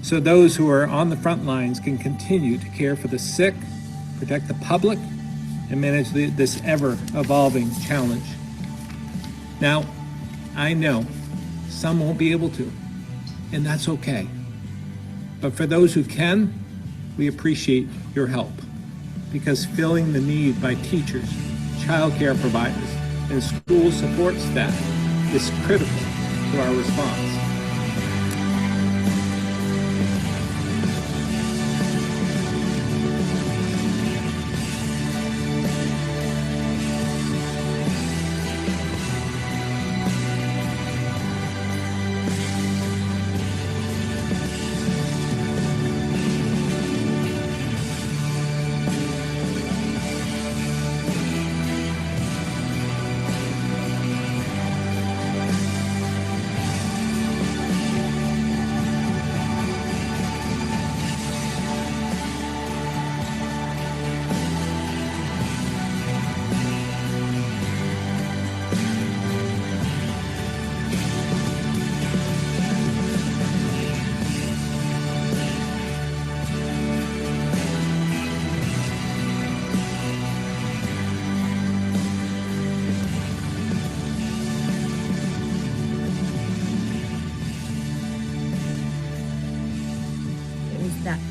[SPEAKER 8] so those who are on the front lines can continue to care for the sick, protect the public, and manage this ever-evolving challenge. Now, I know some won't be able to, and that's okay. But for those who can, we appreciate your help, because filling the need by teachers, childcare providers, and school support staff is critical to our response.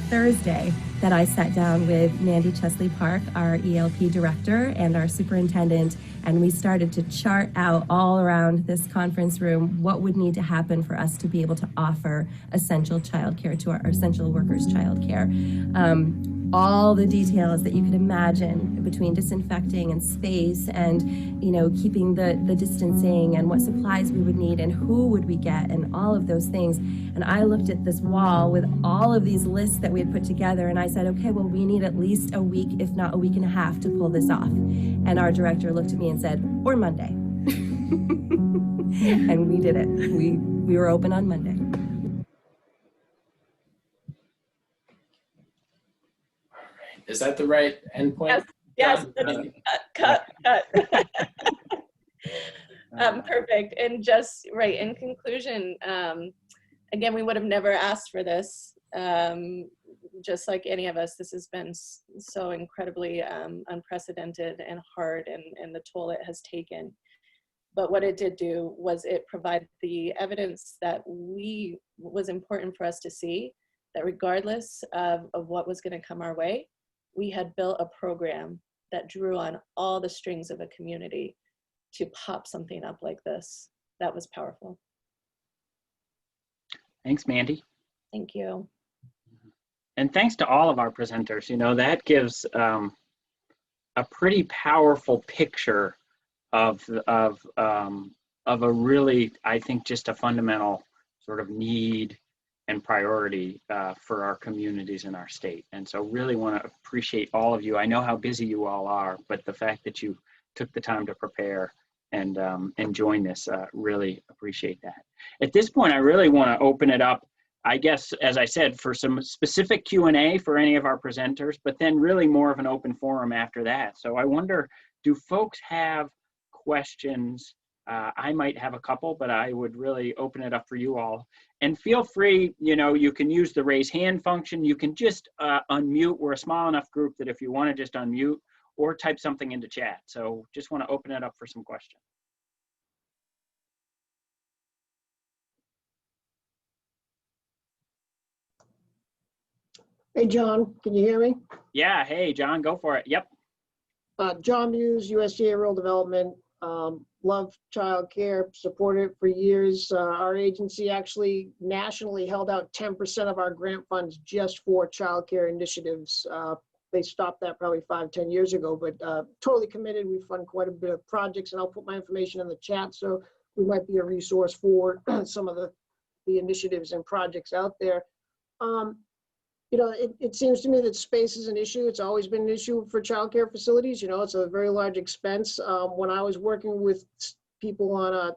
[SPEAKER 9] Thursday that I sat down with Mandy Chesley Park, our ELP director, and our superintendent, and we started to chart out all around this conference room what would need to happen for us to be able to offer essential childcare to our essential workers childcare. All the details that you could imagine between disinfecting and space and, you know, keeping the distancing and what supplies we would need and who would we get and all of those things. And I looked at this wall with all of these lists that we had put together and I said, okay, well, we need at least a week, if not a week and a half to pull this off. And our director looked at me and said, or Monday. And we did it. We were open on Monday.
[SPEAKER 7] Is that the right endpoint?
[SPEAKER 6] Yes, cut. Perfect. And just right in conclusion, again, we would have never asked for this. Just like any of us, this has been so incredibly unprecedented and hard, and the toll it has taken. But what it did do was it provided the evidence that was important for us to see, that regardless of what was going to come our way, we had built a program that drew on all the strings of a community to pop something up like this. That was powerful.
[SPEAKER 1] Thanks, Mandy.
[SPEAKER 6] Thank you.
[SPEAKER 1] And thanks to all of our presenters. You know, that gives a pretty powerful picture of a really, I think, just a fundamental sort of need and priority for our communities in our state. And so really want to appreciate all of you. I know how busy you all are, but the fact that you took the time to prepare and join this, really appreciate that. At this point, I really want to open it up, I guess, as I said, for some specific Q&A for any of our presenters, but then really more of an open forum after that. So I wonder, do folks have questions? I might have a couple, but I would really open it up for you all. And feel free, you know, you can use the raise hand function. You can just unmute. We're a small enough group that if you want to just unmute or type something into chat. So just want to open it up for some questions.
[SPEAKER 10] Hey, John, can you hear me?
[SPEAKER 1] Yeah, hey, John, go for it. Yep.
[SPEAKER 10] John Muse, USDA Rural Development. Love childcare, supported it for years. Our agency actually nationally held out 10% of our grant funds just for childcare initiatives. They stopped that probably 5-10 years ago, but totally committed. We fund quite a bit of projects, and I'll put my information in the chat so we might be a resource for some of the initiatives and projects out there. You know, it seems to me that space is an issue. It's always been an issue for childcare facilities. You know, it's a very large expense. When I was working with people on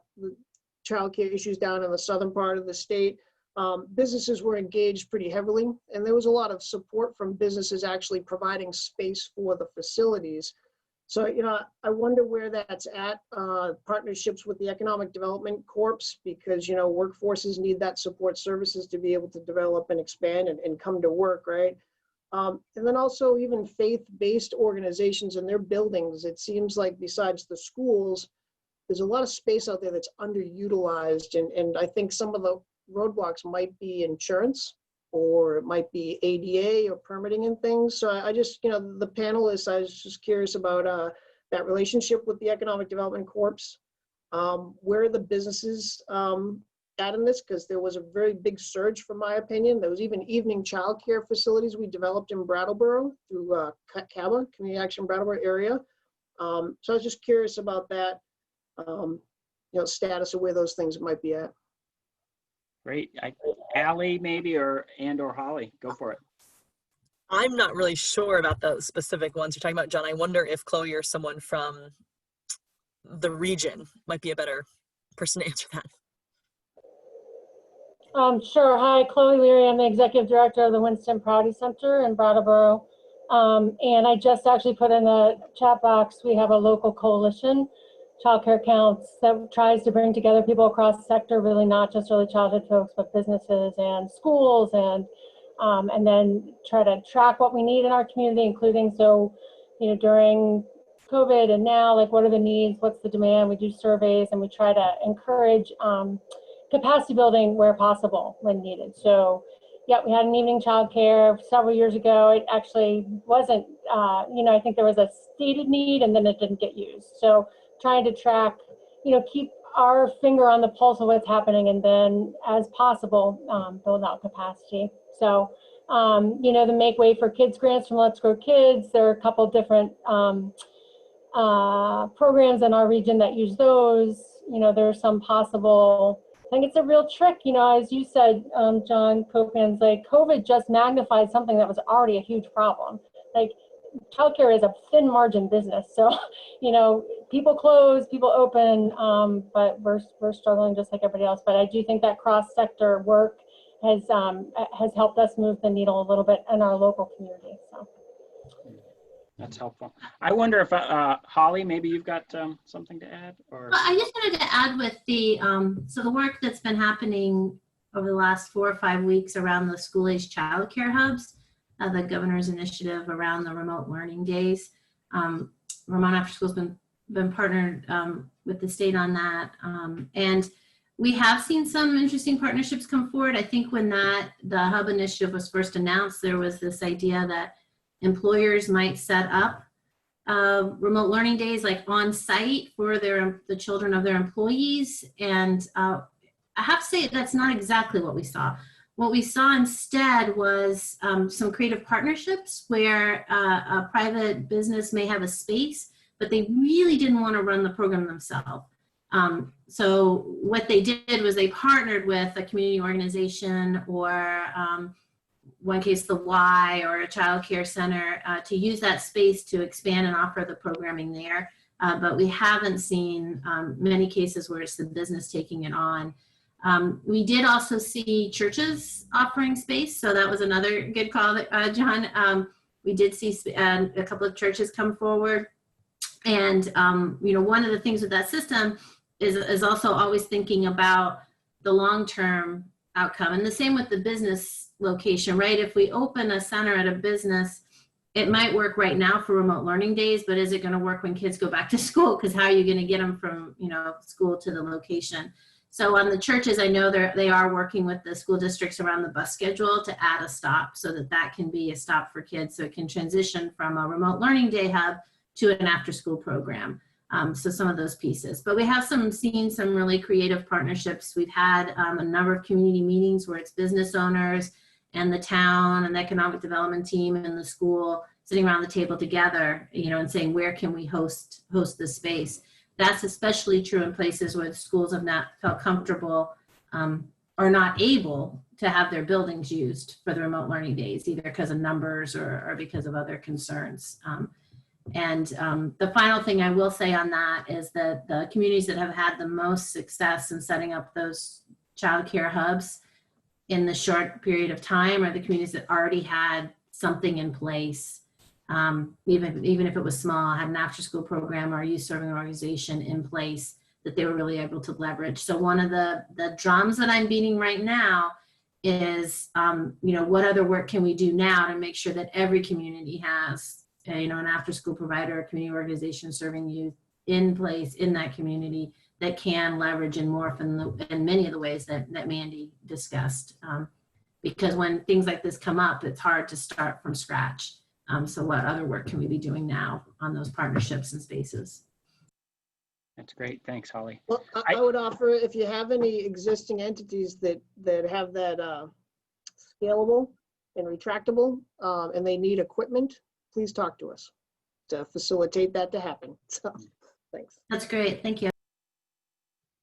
[SPEAKER 10] childcare issues down in the southern part of the state, businesses were engaged pretty heavily, and there was a lot of support from businesses actually providing space for the facilities. So, you know, I wonder where that's at, partnerships with the Economic Development Corps, because, you know, workforces need that support services to be able to develop and expand and come to work, right? And then also even faith-based organizations and their buildings. It seems like besides the schools, there's a lot of space out there that's underutilized. And I think some of the roadblocks might be insurance, or it might be ADA or permitting and things. So I just, you know, the panelists, I was just curious about that relationship with the Economic Development Corps. Where are the businesses at in this? Because there was a very big surge, from my opinion. There was even evening childcare facilities we developed in Brattleboro through CABA, Community Action Brattleboro area. So I was just curious about that, you know, status of where those things might be at.
[SPEAKER 1] Great. Allie, maybe, or Holly, go for it.
[SPEAKER 2] I'm not really sure about the specific ones you're talking about, John. I wonder if Chloe or someone from the region might be a better person to answer that.
[SPEAKER 11] Sure. Hi, Chloe Leary. I'm the executive director of the Winston Prouty Center in Brattleboro. And I just actually put in the chat box, we have a local coalition, Childcare Counts, that tries to bring together people across the sector, really not just early childhood folks, but businesses and schools, and then try to track what we need in our community, including, so, you know, during COVID and now, like, what are the needs, what's the demand? We do surveys, and we try to encourage capacity building where possible when needed. So, yeah, we had an evening childcare several years ago. It actually wasn't, I think there was a stated need and then it didn't get used. So trying to track, keep our finger on the pulse of what's happening and then as possible, build out capacity. So, the Make Way for Kids grants from Let's Grow Kids, there are a couple different programs in our region that use those. There's some possible, I think it's a real trick, as you said, John Copeland's, like COVID just magnified something that was already a huge problem. Like childcare is a thin margin business. So, people close, people open, but we're struggling just like everybody else. But I do think that cross-sector work has helped us move the needle a little bit in our local community. So.
[SPEAKER 1] That's helpful. I wonder if, Holly, maybe you've got something to add? Or
[SPEAKER 3] Well, I just wanted to add with the, so the work that's been happening over the last 4 or 5 weeks around the school-age childcare hubs, the governor's initiative around the remote learning days. Vermont Afterschool's been partnered with the state on that. And we have seen some interesting partnerships come forward. I think when the hub initiative was first announced, there was this idea that employers might set up remote learning days like on site for the children of their employees. And I have to say that's not exactly what we saw. What we saw instead was some creative partnerships where a private business may have a space, but they really didn't want to run the program themselves. So what they did was they partnered with a community organization or one case the Y or a child care center to use that space to expand and offer the programming there. But we haven't seen many cases where it's the business taking it on. We did also see churches offering space. So that was another good call, John. We did see a couple of churches come forward. And, one of the things with that system is also always thinking about the long-term outcome. And the same with the business location, right? If we open a center at a business, it might work right now for remote learning days, but is it going to work when kids go back to school? Because how are you going to get them from, school to the location? So on the churches, I know they are working with the school districts around the bus schedule to add a stop so that can be a stop for kids. So it can transition from a remote learning day hub to an after school program. So some of those pieces, but we have seen some really creative partnerships. We've had a number of community meetings where it's business owners and the town and the economic development team and the school sitting around the table together, and saying, where can we host the space? That's especially true in places where the schools have not felt comfortable or not able to have their buildings used for the remote learning days, either because of numbers or because of other concerns. And the final thing I will say on that is that the communities that have had the most success in setting up those childcare hubs in the short period of time are the communities that already had something in place, even if it was small, had an after school program or a youth serving organization in place that they were really able to leverage. So one of the drums that I'm beating right now is, what other work can we do now to make sure that every community has an after school provider, a community organization serving youth in place in that community that can leverage and morph in many of the ways that Mandy discussed. Because when things like this come up, it's hard to start from scratch. So what other work can we be doing now on those partnerships and spaces?
[SPEAKER 1] That's great. Thanks, Holly.
[SPEAKER 10] Well, I would offer, if you have any existing entities that have that scalable and retractable and they need equipment, please talk to us to facilitate that to happen. So, thanks.
[SPEAKER 3] That's great. Thank you.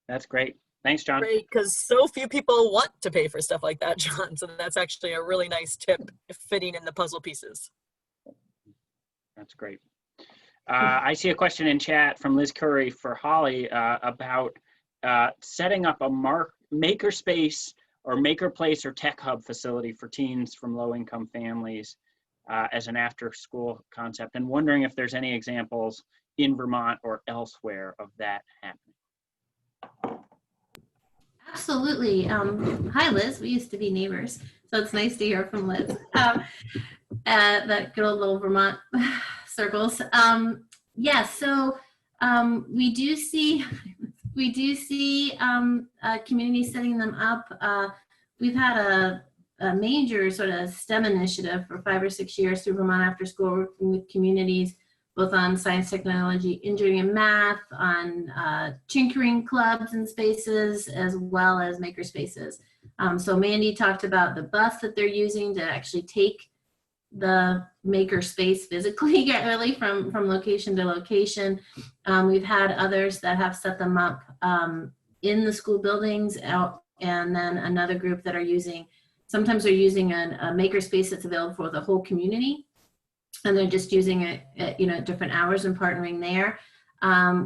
[SPEAKER 1] That's great. Thanks, John.
[SPEAKER 2] Great, because so few people want to pay for stuff like that, John. So that's actually a really nice tip fitting in the puzzle pieces.
[SPEAKER 1] That's great. I see a question in chat from Liz Curry for Holly about setting up a makerspace or makerplace or tech hub facility for teens from low-income families as an after-school concept, and wondering if there's any examples in Vermont or elsewhere of that happening.
[SPEAKER 3] Absolutely. Hi, Liz. We used to be neighbors, so it's nice to hear from Liz. That good old little Vermont circles. Yes, so we do see communities setting them up. We've had a major sort of STEM initiative for 5 or 6 years through Vermont Afterschool, working with communities, both on science, technology, engineering, and math, on tinkering clubs and spaces, as well as maker spaces. So Mandy talked about the bus that they're using to actually take the maker space physically, get really from location to location. We've had others that have set them up in the school buildings out, and then another group that are using, sometimes they're using a maker space that's available for the whole community, and they're just using it at, at different hours and partnering there.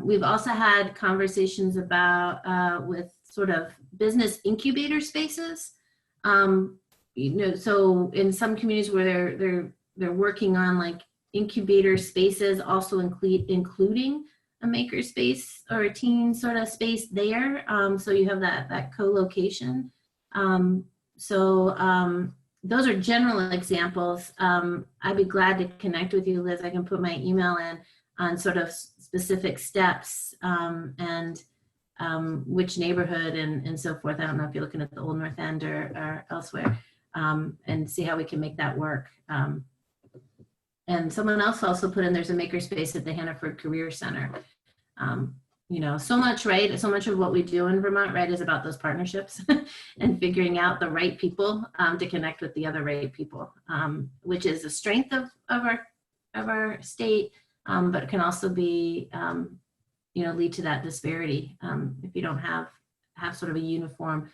[SPEAKER 3] We've also had conversations about with sort of business incubator spaces. So in some communities where they're working on like incubator spaces, also including a maker space or a teen sort of space there. So you have that co-location. Those are general examples. I'd be glad to connect with you, Liz. I can put my email in on sort of specific steps and which neighborhood and so forth. I don't know if you're looking at the Old North End or elsewhere, and see how we can make that work. And someone else also put in, there's a makerspace at the Hannaford Career Center. So much, right? So much of what we do in Vermont, right, is about those partnerships and figuring out the right people to connect with the other right people, which is a strength of our state, but can also be, lead to that disparity if you don't have sort of a uniform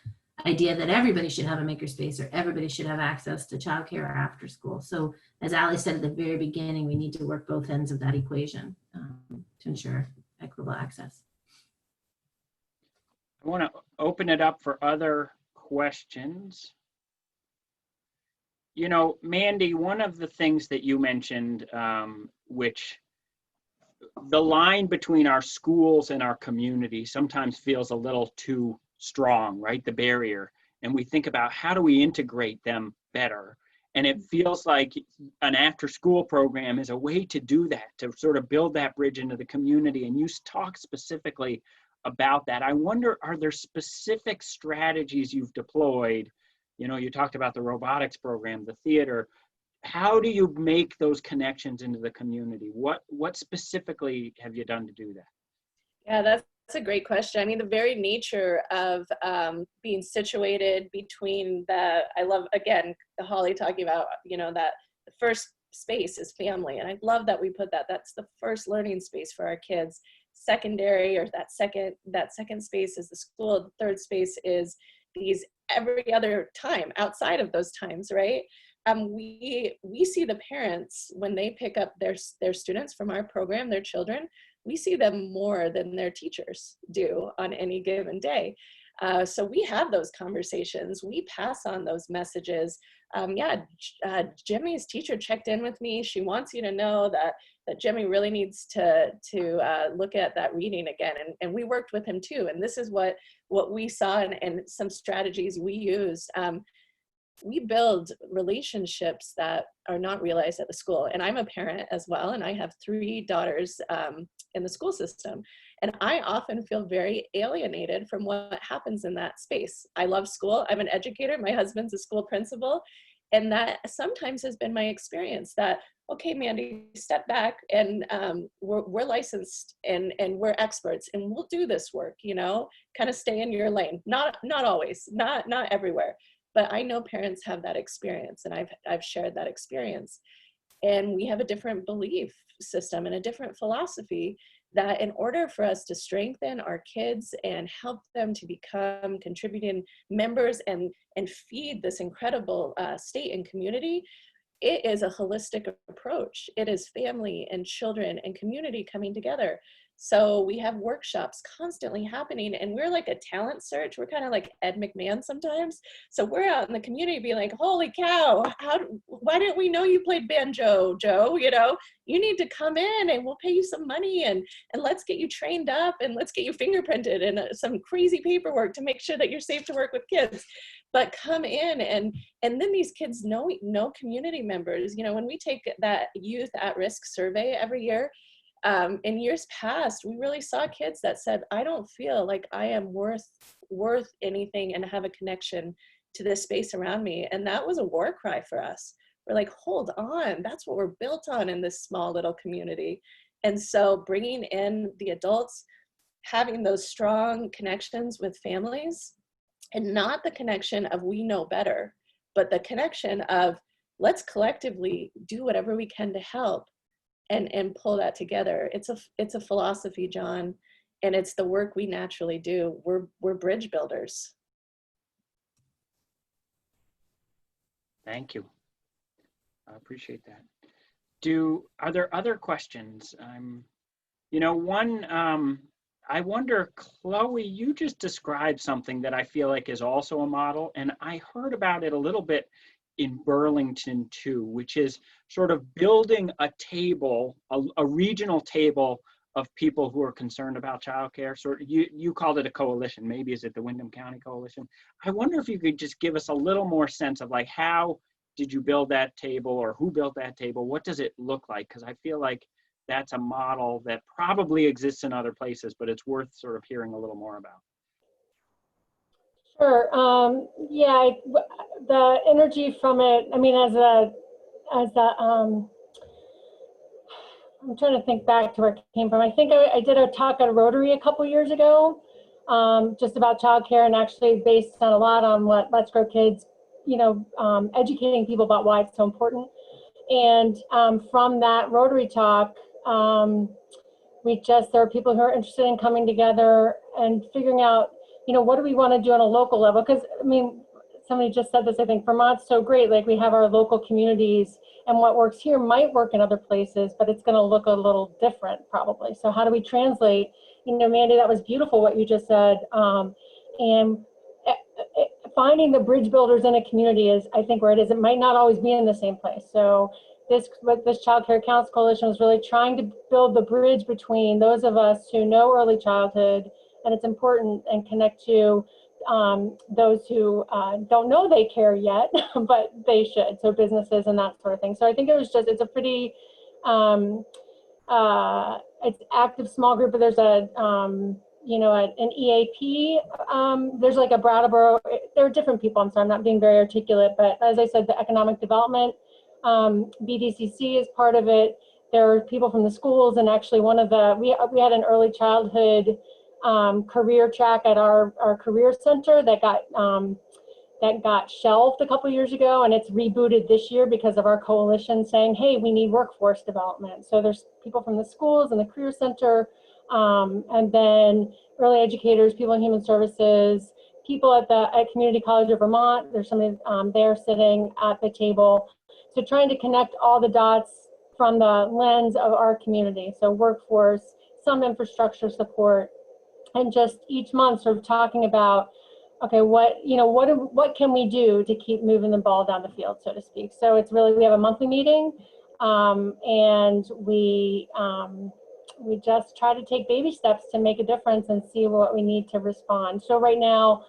[SPEAKER 3] idea that everybody should have a makerspace or everybody should have access to childcare or after school. So as Ali said at the very beginning, we need to work both ends of that equation to ensure equitable access.
[SPEAKER 1] I want to open it up for other questions. Mandy, one of the things that you mentioned, which the line between our schools and our community sometimes feels a little too strong, right? The barrier. And we think about how do we integrate them better? And it feels like an after-school program is a way to do that, to sort of build that bridge into the community. And you talk specifically about that. I wonder, are there specific strategies you've deployed? You talked about the robotics program, the theater. How do you make those connections into the community? What specifically have you done to do that?
[SPEAKER 6] Yeah, that's a great question. I mean, the very nature of being situated between I love, again, Holly talking about, that the first space is family. And I love that we put that. That's the first learning space for our kids. Secondary, or that second space is the school. The third space is these every other time outside of those times, right? We see the parents when they pick up their students from our program, their children, we see them more than their teachers do on any given day. So we have those conversations. We pass on those messages. Jimmy's teacher checked in with me. She wants you to know that Jimmy really needs to look at that reading again. And we worked with him too. And this is what we saw and some strategies we used. We build relationships that are not realized at the school. And I'm a parent as well, and I have 3 daughters in the school system. And I often feel very alienated from what happens in that space. I love school. I'm an educator. My husband's a school principal. And that sometimes has been my experience that, okay, Mandy, step back, and we're licensed and we're experts and we'll do this work, kind of stay in your lane. Not always, not everywhere. But I know parents have that experience, and I've shared that experience. And we have a different belief system and a different philosophy that in order for us to strengthen our kids and help them to become contributing members and feed this incredible state and community, it is a holistic approach. It is family and children and community coming together. So we have workshops constantly happening, and we're like a talent search. We're kind of like Ed McMahon sometimes. So we're out in the community being like, holy cow, why didn't we know you played banjo, Joe? You need to come in and we'll pay you some money and let's get you trained up and let's get you fingerprinted and some crazy paperwork to make sure that you're safe to work with kids. But come in and then these kids know community members. When we take that youth at risk survey every year, in years past, we really saw kids that said, I don't feel like I am worth anything and have a connection to this space around me. And that was a war cry for us. We're like, hold on, that's what we're built on in this small little community. And so bringing in the adults, having those strong connections with families, and not the connection of we know better, but the connection of let's collectively do whatever we can to help and pull that together. It's a philosophy, John, and it's the work we naturally do. We're bridge builders.
[SPEAKER 1] Thank you. I appreciate that. Are there other questions? I wonder, Chloe, you just described something that I feel like is also a model, and I heard about it a little bit in Burlington too, which is sort of building a table, a regional table of people who are concerned about childcare. Sort of, you called it a coalition. Maybe is it the Windham County Coalition? I wonder if you could just give us a little more sense of like, how did you build that table, or who built that table? What does it look like? Because I feel like that's a model that probably exists in other places, but it's worth sort of hearing a little more about.
[SPEAKER 11] Sure. Yeah, the energy from it, I mean, I'm trying to think back to where it came from. I think I did a talk at a Rotary a couple years ago, just about childcare, and actually based on a lot on what Let's Grow Kids, educating people about why it's so important. And from that Rotary talk, there are people who are interested in coming together and figuring out, what do we want to do on a local level? Because, I mean, somebody just said this, I think Vermont's so great. Like, we have our local communities, and what works here might work in other places, but it's going to look a little different probably. So how do we translate? Mandy, that was beautiful what you just said. And finding the bridge builders in a community is, I think, where it is. It might not always be in the same place. So this Childcare Counts Coalition was really trying to build the bridge between those of us who know early childhood, and it's important, and connect to those who don't know they care yet, but they should. So businesses and that sort of thing. So I think it's a pretty, it's active small group, but there's an EAP, there's like a Brattleboro, there are different people, I'm sorry, I'm not being very articulate, but as I said, the economic development, BDCC is part of it. There are people from the schools, and actually we had an early childhood career track at our career center that got shelved a couple years ago, and it's rebooted this year because of our coalition saying, hey, we need workforce development. So there's people from the schools and the career center, and then early educators, people in human services, people at Community College of Vermont. There's somebody there sitting at the table. So trying to connect all the dots from the lens of our community. So workforce, some infrastructure support, and just each month sort of talking about, okay, what can we do to keep moving the ball down the field, so to speak. So it's really, we have a monthly meeting, and we just try to take baby steps to make a difference and see what we need to respond. So right now,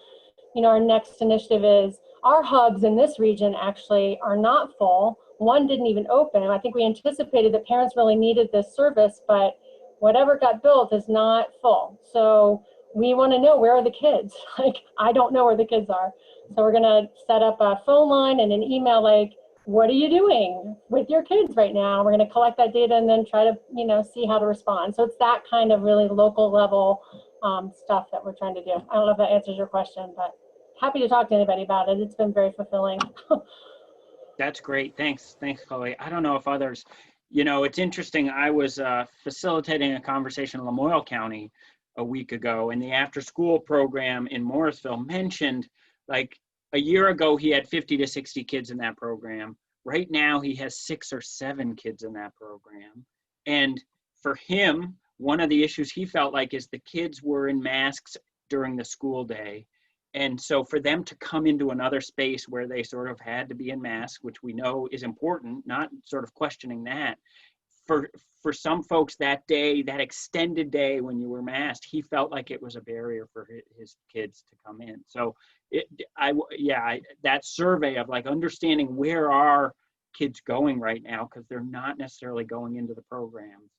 [SPEAKER 11] our next initiative is our hubs in this region actually are not full. One didn't even open. And I think we anticipated that parents really needed this service, but whatever got built is not full. So we want to know, where are the kids? Like, I don't know where the kids are. So we're going to set up a phone line and an email, like, what are you doing with your kids right now? We're going to collect that data and then try to, see how to respond. So it's that kind of really local level stuff that we're trying to do. I don't know if that answers your question, but happy to talk to anybody about it. It's been very fulfilling.
[SPEAKER 1] That's great. Thanks, Chloe. I don't know if others, it's interesting. I was facilitating a conversation in Lamoille County a week ago, and the after-school program in Morrisville mentioned, like, a year ago he had 50 to 60 kids in that program. Right now he has 6 or 7 kids in that program. And for him, one of the issues he felt like is the kids were in masks during the school day. And so for them to come into another space where they sort of had to be in masks, which we know is important, not sort of questioning that, for some folks that day, that extended day when you were masked, he felt like it was a barrier for his kids to come in. So that survey of like understanding where are kids going right now, because they're not necessarily going into the programs,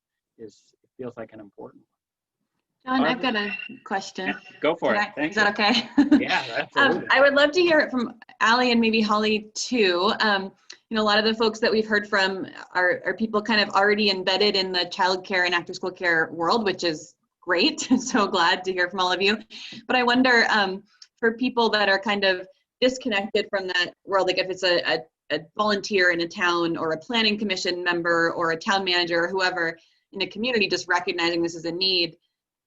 [SPEAKER 1] feels like an important one.
[SPEAKER 12] John, I've got a question.
[SPEAKER 1] Yeah, go for it.
[SPEAKER 12] Is that okay?
[SPEAKER 1] Yeah, absolutely.
[SPEAKER 12] I would love to hear it from Allie and maybe Holly too. You know, a lot of the folks that we've heard from are people kind of already embedded in the childcare and after school care world, which is great. So glad to hear from all of you. But I wonder, for people that are kind of disconnected from that world, like if it's a volunteer in a town or a planning commission member or a town manager or whoever in a community just recognizing this is a need,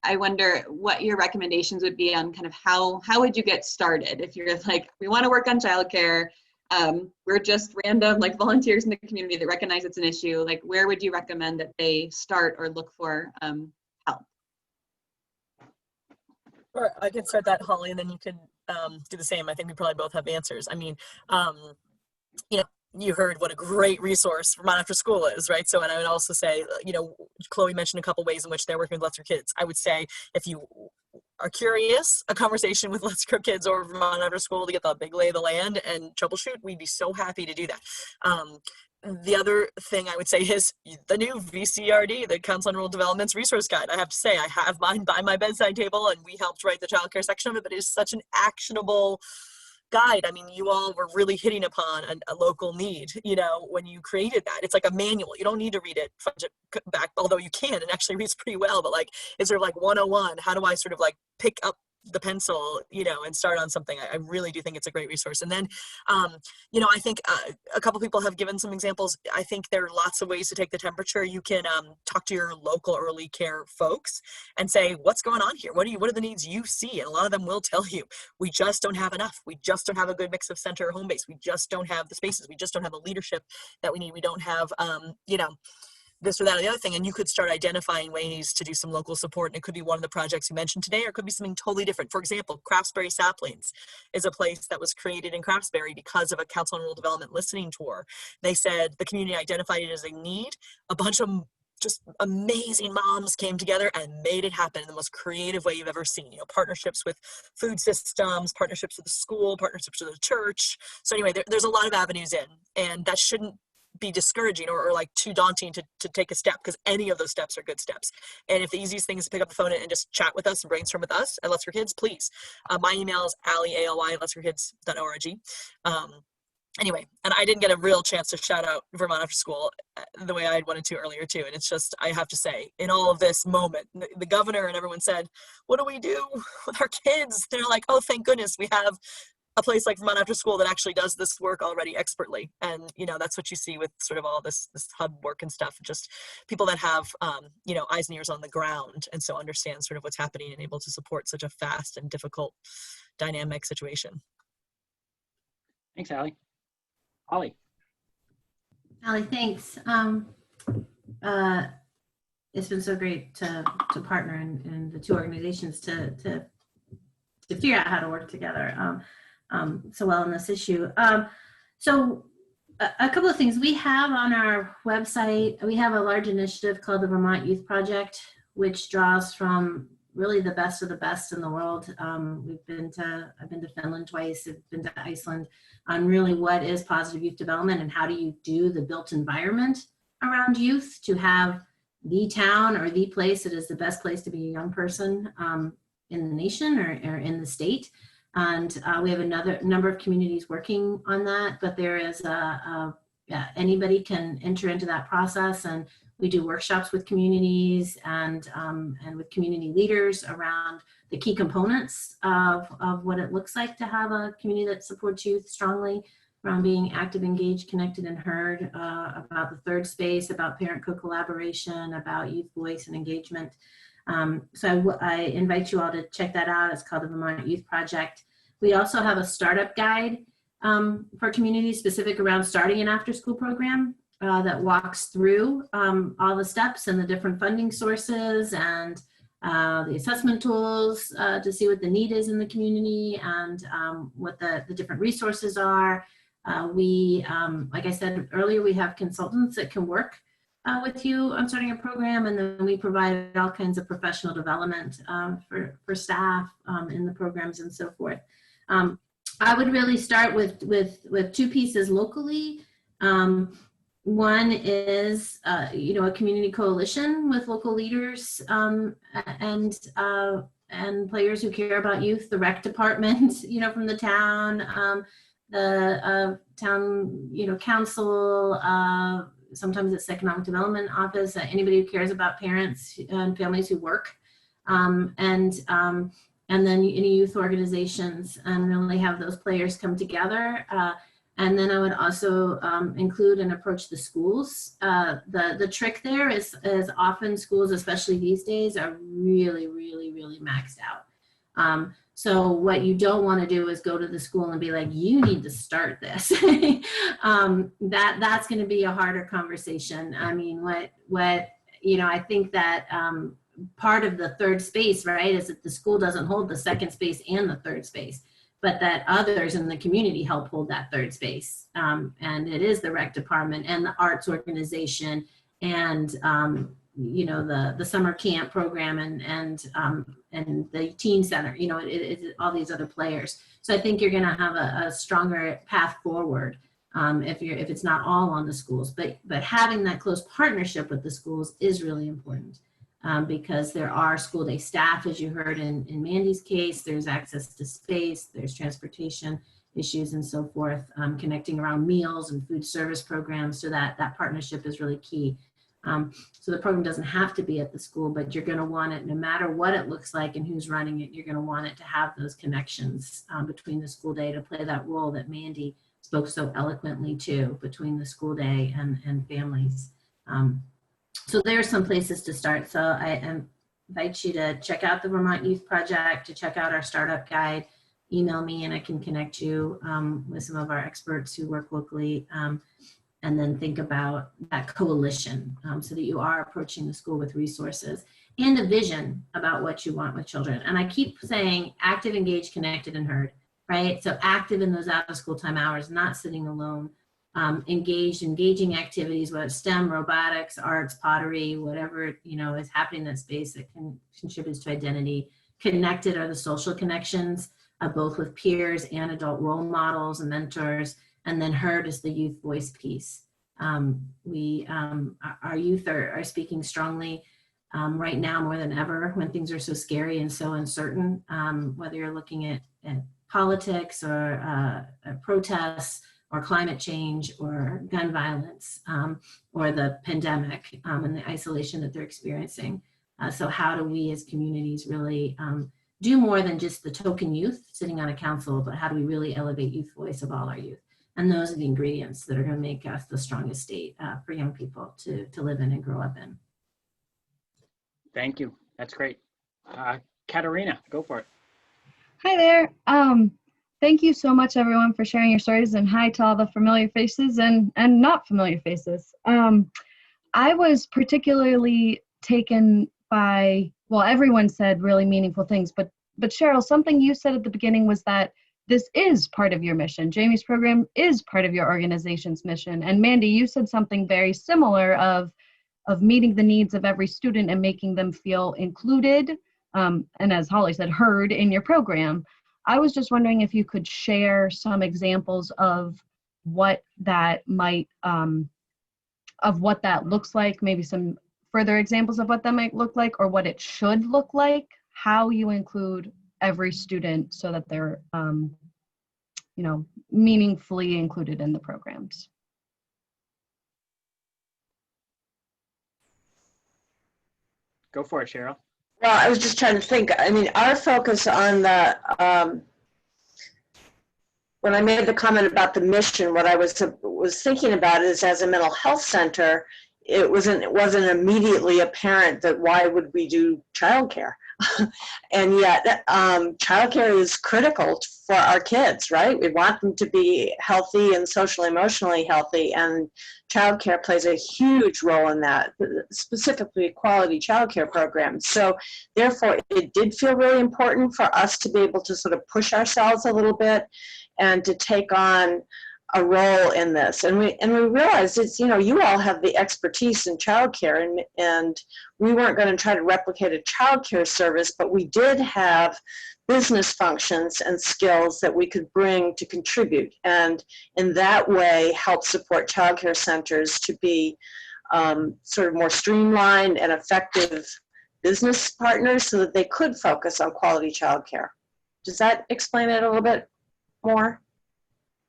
[SPEAKER 12] I wonder what your recommendations would be on kind of how would you get started if you're like, we want to work on childcare, we're just random like volunteers in the community that recognize it's an issue, like where would you recommend that they start or look for help?
[SPEAKER 2] Sure, I can start that, Holly, and then you can do the same. I think we probably both have answers. I mean, you know, you heard what a great resource Vermont After School is, right? So, and I would also say, you know, Chloe mentioned a couple ways in which they're working with Let's Grow Kids. I would say if you are curious, a conversation with Let's Grow Kids or Vermont After School to get the big lay of the land and troubleshoot, we'd be so happy to do that. The other thing I would say is the new VCRD, the Council on Rural Development's resource guide. I have to say, I have mine by my bedside table and we helped write the childcare section of it, but it is such an actionable guide. I mean, you all were really hitting upon a local need, you know, when you created that. It's like a manual. You don't need to read it front to back, although you can. It actually reads pretty well, but like, is there like 101? How do I sort of like pick up the pencil, you know, and start on something? I really do think it's a great resource. And then, you know, I think a couple people have given some examples. I think there are lots of ways to take the temperature. You can talk to your local early care folks and say, what's going on here? What are the needs you see? And a lot of them will tell you, we just don't have enough. We just don't have a good mix of center or home base. We just don't have the spaces. We just don't have the leadership that we need. We don't have, you know, this or that or the other thing, and you could start identifying ways to do some local support. And it could be one of the projects you mentioned today, or it could be something totally different. For example, Craftsbury Saplings is a place that was created in Craftsbury because of a Council on Rural Development listening tour. They said the community identified it as a need. A bunch of just amazing moms came together and made it happen in the most creative way you've ever seen. You know, partnerships with food systems, partnerships with the school, partnerships with the church. So anyway, there's a lot of avenues in, and that shouldn't be discouraging or like too daunting to take a step, because any of those steps are good steps. And if the easiest thing is to pick up the phone and just chat with us and brainstorm with us at Let's Grow Kids, please. My email is ally@letsgrowkids.org. Anyway, and I didn't get a real chance to shout out Vermont After School the way I had wanted to earlier too. And it's just, I have to say, in all of this moment, the governor and everyone said, what do we do with our kids? They're like, oh, thank goodness we have a place like Vermont After School that actually does this work already expertly. And, you know, that's what you see with sort of all this hub work and stuff, just people that have, you know, eyes and ears on the ground. And so understand sort of what's happening and able to support such a fast and difficult dynamic situation.
[SPEAKER 1] Thanks, Allie. Holly.
[SPEAKER 3] Allie, thanks. It's been so great to partner in the two organizations to figure out how to work together so well on this issue. So a couple of things. We have on our website, we have a large initiative called the Vermont Youth Project, which draws from really the best of the best in the world. I've been to Finland twice, I've been to Iceland, on really what is positive youth development and how do you do the built environment around youth to have the town or the place that is the best place to be a young person in the nation or in the state. And we have another number of communities working on that, but there is anybody can enter into that process, and we do workshops with communities and with community leaders around the key components of what it looks like to have a community that supports youth strongly, around being active, engaged, connected, and heard, about the third space, about parent-co collaboration, about youth voice and engagement. So I invite you all to check that out. It's called the Vermont Youth Project. We also have a startup guide for communities specific around starting an after-school program that walks through all the steps and the different funding sources and the assessment tools to see what the need is in the community and what the different resources are. Like I said earlier, we have consultants that can work with you on starting a program, and then we provide all kinds of professional development for staff in the programs and so forth. I would really start with two pieces locally. One is, a community coalition with local leaders and players who care about youth, the rec department, from the town, the town, council, sometimes it's economic development office, anybody who cares about parents and families who work, and then any youth organizations, and really have those players come together. And then I would also include and approach the schools. The trick there is often schools, especially these days, are really, really, really maxed out. So what you don't want to do is go to the school and be like, you need to start this. That's going to be a harder conversation. I mean, I think that part of the third space, right, is that the school doesn't hold the second space and the third space, but that others in the community help hold that third space. And it is the rec department and the arts organization and the summer camp program and the teen center, it's all these other players. So I think you're going to have a stronger path forward if it's not all on the schools, but having that close partnership with the schools is really important. Because there are school day staff, as you heard in Mandy's case, there's access to space, there's transportation issues and so forth, connecting around meals and food service programs, so that partnership is really key. So the program doesn't have to be at the school, but you're going to want it, no matter what it looks like and who's running it, you're going to want it to have those connections between the school day, to play that role that Mandy spoke so eloquently to, between the school day and families. So there are some places to start. So I invite you to check out the Vermont Youth Project, to check out our startup guide, email me and I can connect you with some of our experts who work locally, and then think about that coalition so that you are approaching the school with resources and a vision about what you want with children. And I keep saying active, engaged, connected, and heard, right? So active in those out of school time hours, not sitting alone. Engaging activities, whether it's STEM, robotics, arts, pottery, whatever, is happening in that space that contributes to identity. Connected are the social connections, both with peers and adult role models and mentors. And then heard is the youth voice piece. Our youth are speaking strongly right now more than ever, when things are so scary and so uncertain, whether you're looking at politics or protests, or climate change, or gun violence, or the pandemic and the isolation that they're experiencing. So how do we as communities really do more than just the token youth sitting on a council, but how do we really elevate youth voice of all our youth? And those are the ingredients that are going to make us the strongest state for young people to live in and grow up in.
[SPEAKER 1] Thank you. That's great. Katerina, go for it.
[SPEAKER 13] Hi there. Thank you so much, everyone, for sharing your stories, and hi to all the familiar faces and not familiar faces. I was particularly taken by, well, everyone said really meaningful things, but Cheryl, something you said at the beginning was that this is part of your mission. Jamie's program is part of your organization's mission. And Mandy, you said something very similar of meeting the needs of every student and making them feel included, and as Holly said, heard in your program. I was just wondering if you could share some examples of what that might, of what that looks like, maybe some further examples of what that might look like, or what it should look like, how you include every student so that they're, meaningfully included in the programs.
[SPEAKER 1] Go for it, Cheryl.
[SPEAKER 4] Well, I was just trying to think. I mean, our focus on the, when I made the comment about the mission, what I was thinking about is, as a mental health center, it wasn't immediately apparent that why would we do childcare? And yet childcare is critical for our kids, right? We want them to be healthy and socially, emotionally healthy, and childcare plays a huge role in that, specifically quality childcare programs. So therefore, it did feel really important for us to be able to sort of push ourselves a little bit and to take on a role in this. And we realized it's, you all have the expertise in childcare, and we weren't going to try to replicate a childcare service, but we did have business functions and skills that we could bring to contribute, and in that way help support childcare centers to be sort of more streamlined and effective business partners so that they could focus on quality childcare. Does that explain it a little bit more?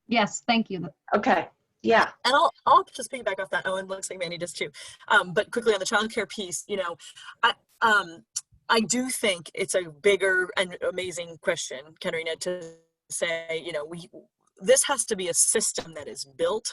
[SPEAKER 13] Yes, thank you.
[SPEAKER 4] Okay, yeah.
[SPEAKER 2] And I'll just piggyback off that. Oh, and looks like Mandy does too. But quickly on the childcare piece, you know, I do think it's a bigger and amazing question, Katerina, to say, you know, this has to be a system that is built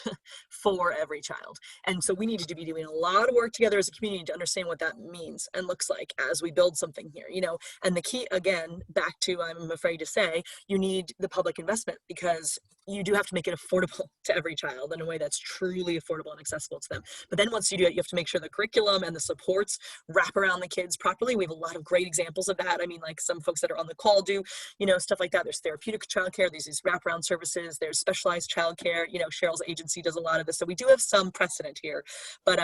[SPEAKER 2] for every child. And so we need to be doing a lot of work together as a community to understand what that means and looks like as we build something here, you know. And the key, again, back to, I'm afraid to say, you need the public investment, because you do have to make it affordable to every child in a way that's truly affordable and accessible to them. But then once you do it, you have to make sure the curriculum and the supports wrap around the kids properly. We have a lot of great examples of that. I mean, like some folks that are on the call do, you know, stuff like that. There's therapeutic childcare, these wraparound services, there's specialized childcare, you know, Cheryl's agency does a lot of this. So we do have some precedent here, but,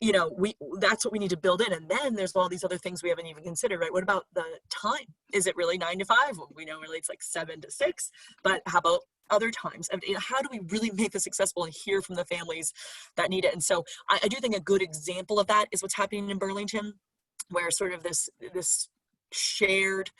[SPEAKER 2] you know, that's what we need to build in. And then there's all these other things we haven't even considered, right? What about the time? Is it really 9 to 5? Well, we know really it's like 7 to 6, but how about other times? And how do we really make this accessible and hear from the families that need it? And so I do think a good example of that is what's happening in Burlington, where sort of this shared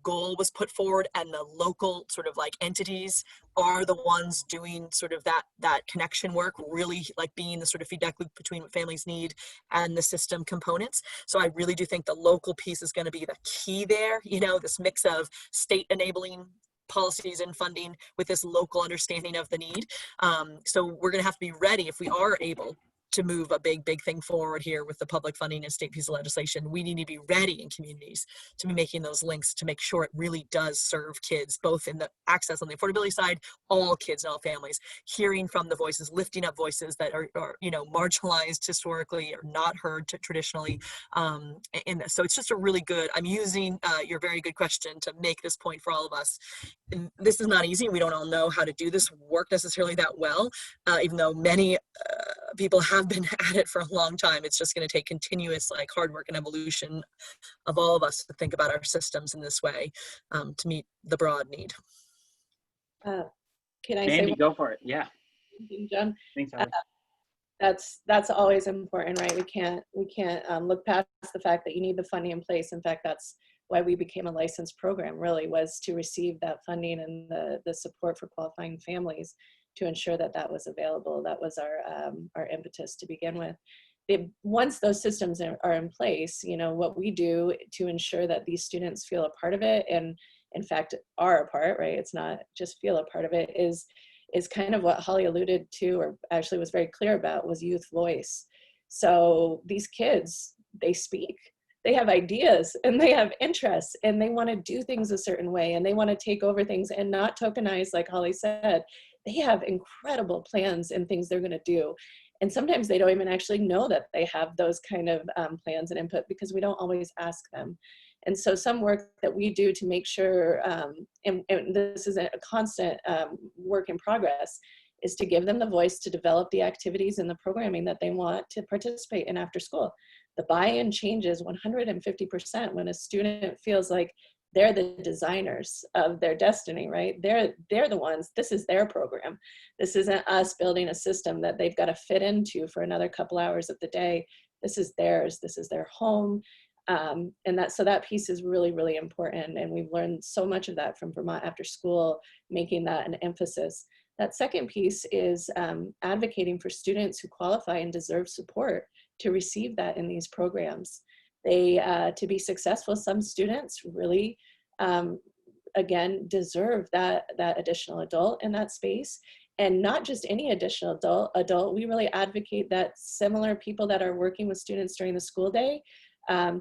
[SPEAKER 2] goal was put forward, and the local sort of like entities are the ones doing sort of that connection work, really like being the sort of feedback loop between what families need and the system components. So I really do think the local piece is going to be the key there, you know, this mix of state enabling policies and funding with this local understanding of the need. So we're going to have to be ready if we are able to move a big thing forward here with the public funding and state piece of legislation. We need to be ready in communities to be making those links to make sure it really does serve kids, both in the access on the affordability side, all kids and all families, hearing from the voices, lifting up voices that are you know, marginalized historically or not heard traditionally in this. So it's just a really good, I'm using your very good question to make this point for all of us. And this is not easy. We don't all know how to do this work necessarily that well, even though many people have been at it for a long time. It's just going to take continuous like hard work and evolution of all of us to think about our systems in this way to meet the broad need.
[SPEAKER 6] Can I
[SPEAKER 1] Mandy,
[SPEAKER 6] say
[SPEAKER 1] go for it? Yeah.
[SPEAKER 6] John?
[SPEAKER 1] Thanks,
[SPEAKER 6] That's always important, right? We can't look past the fact that you need the funding in place. In fact, that's why we became a licensed program, really, was to receive that funding and the support for qualifying families to ensure that that was available. That was our impetus to begin with. Once those systems are in place, you know, what we do to ensure that these students feel a part of it, and in fact are a part, right? It's not just feel a part of it, is kind of what Holly alluded to, or actually was very clear about, was youth voice. So these kids, they speak, they have ideas and they have interests, and they want to do things a certain way, and they want to take over things and not tokenize, like Holly said. They have incredible plans and things they're going to do. And sometimes they don't even actually know that they have those kind of plans and input, because we don't always ask them. And so some work that we do to make sure, and this is a constant work in progress, is to give them the voice to develop the activities and the programming that they want to participate in after school. The buy-in changes 150% when a student feels like they're the designers of their destiny, right? They're the ones, this is their program. This isn't us building a system that they've got to fit into for another couple hours of the day. This is theirs, this is their home. So that piece is really, really important. And we've learned so much of that from Vermont After School, making that an emphasis. That second piece is advocating for students who qualify and deserve support to receive that in these programs. To be successful, some students really, again, deserve that additional adult in that space. And not just any additional adult, we really advocate that similar people that are working with students during the school day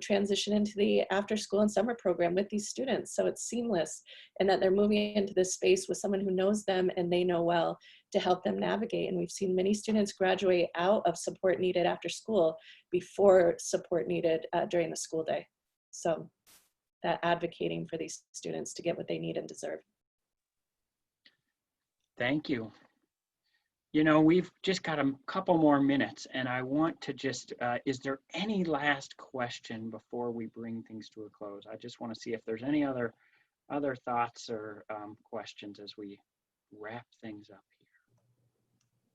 [SPEAKER 6] transition into the after school and summer program with these students, so it's seamless, and that they're moving into this space with someone who knows them and they know well to help them navigate. And we've seen many students graduate out of support needed after school before support needed during the school day. So that advocating for these students to get what they need and deserve.
[SPEAKER 1] Thank you. You know, we've just got a couple more minutes, and I want to just, is there any last question before we bring things to a close? I just want to see if there's any other thoughts or questions as we wrap things up here.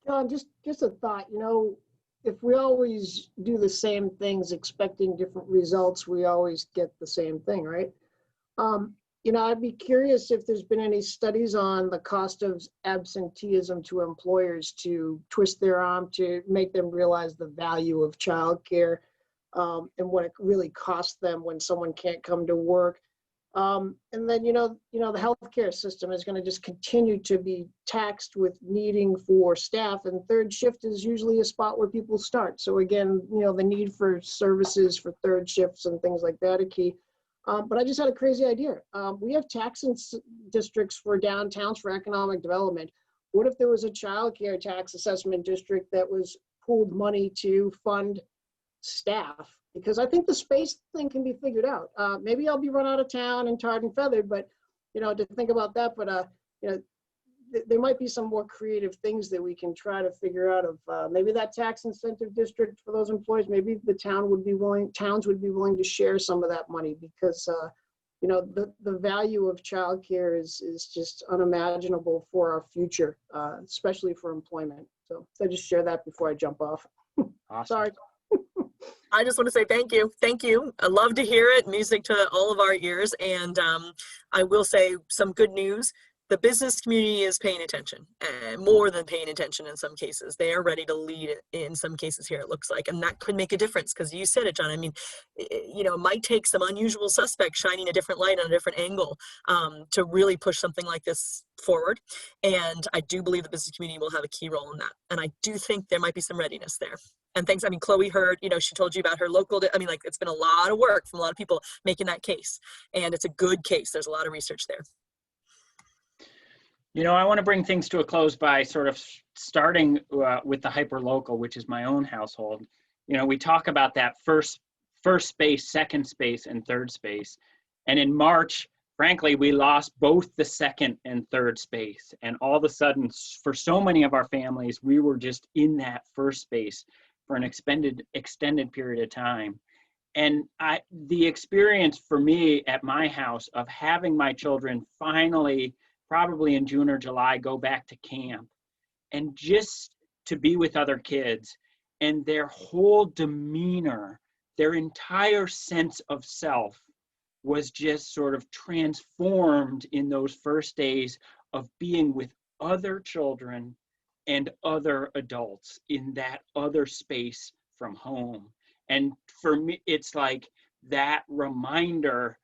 [SPEAKER 10] John, just a thought, you know, if we always do the same things expecting different results, we always get the same thing, right? I'd be curious if there's been any studies on the cost of absenteeism to employers to twist their arm to make them realize the value of childcare and what it really costs them when someone can't come to work. And then, the healthcare system is going to just continue to be taxed with needing for staff, and third shift is usually a spot where people start. So again, the need for services for third shifts and things like that are key. But I just had a crazy idea. We have tax districts for downtowns for economic development. What if there was a childcare tax assessment district that was pooled money to fund staff? Because I think the space thing can be figured out. Maybe I'll be run out of town and tarred and feathered, but to think about that. But there might be some more creative things that we can try to figure out of maybe that tax incentive district for those employees. Maybe the towns would be willing to share some of that money, because the value of childcare is just unimaginable for our future, especially for employment. So I just share that before I jump off.
[SPEAKER 1] Awesome.
[SPEAKER 10] Sorry.
[SPEAKER 2] I just want to say thank you. Thank you. I love to hear it. Music to all of our ears. And I will say some good news. The business community is paying attention, more than paying attention in some cases. They are ready to lead in some cases here, it looks like. And that could make a difference, because you said it, John. I mean, it might take some unusual suspects shining a different light on a different angle to really push something like this forward. And I do believe the business community will have a key role in that. And I do think there might be some readiness there. And thanks. I mean, Chloe heard, she told you about her local, it's been a lot of work from a lot of people making that case. And it's a good case. There's a lot of research there.
[SPEAKER 1] I want to bring things to a close by sort of starting with the hyperlocal, which is my own household. We talk about that first space, second space, and third space. And in March, frankly, we lost both the second and third space. And all of a sudden, for so many of our families, we were just in that first space for an extended period of time. And the experience for me at my house of having my children finally, probably in June or July, go back to camp and just to be with other kids, and their whole demeanor, their entire sense of self was just sort of transformed in those first days of being with other children and other adults in that other space from home. And for me, it's like that reminder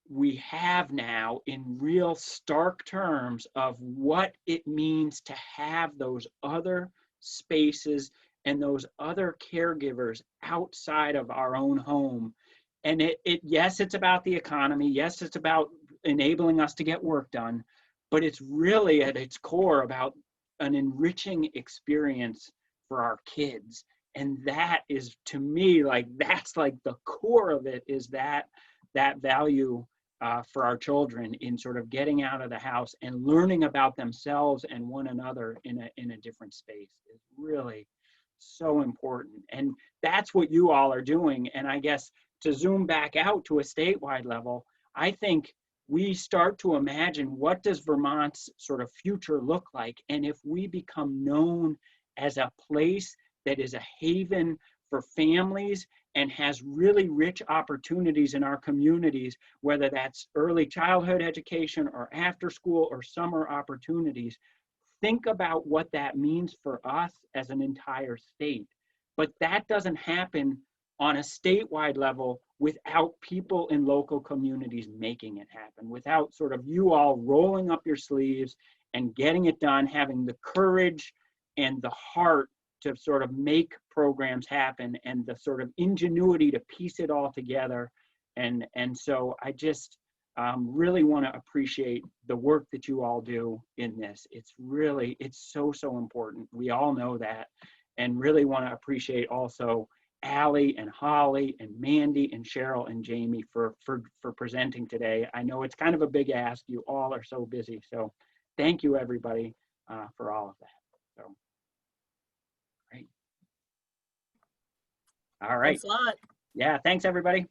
[SPEAKER 1] we have now in real stark terms of what it means to have those other spaces and those other caregivers outside of our own home. And yes, it's about the economy. Yes, it's about enabling us to get work done, but it's really at its core about an enriching experience for our kids. And that is, to me, that's like the core of it, is that value for our children in sort of getting out of the house and learning about themselves and one another in a different space is really so important. And that's what you all are doing. And I guess to zoom back out to a statewide level, I think we start to imagine, what does Vermont's sort of future look like? And if we become known as a place that is a haven for families and has really rich opportunities in our communities, whether that's early childhood education or after school or summer opportunities, think about what that means for us as an entire state. But that doesn't happen on a statewide level without people in local communities making it happen, without sort of you all rolling up your sleeves and getting it done, having the courage and the heart to sort of make programs happen and the sort of ingenuity to piece it all together. And so I just really want to appreciate the work that you all do in this. It's so important. We all know that, and really want to appreciate also Allie and Holly and Mandy and Cheryl and Jamie for presenting today. I know it's kind of a big ask. You all are so busy. So thank you, everybody, for all of that. So, great. All right.
[SPEAKER 2] Thanks a lot.
[SPEAKER 1] Yeah, thanks, everybody.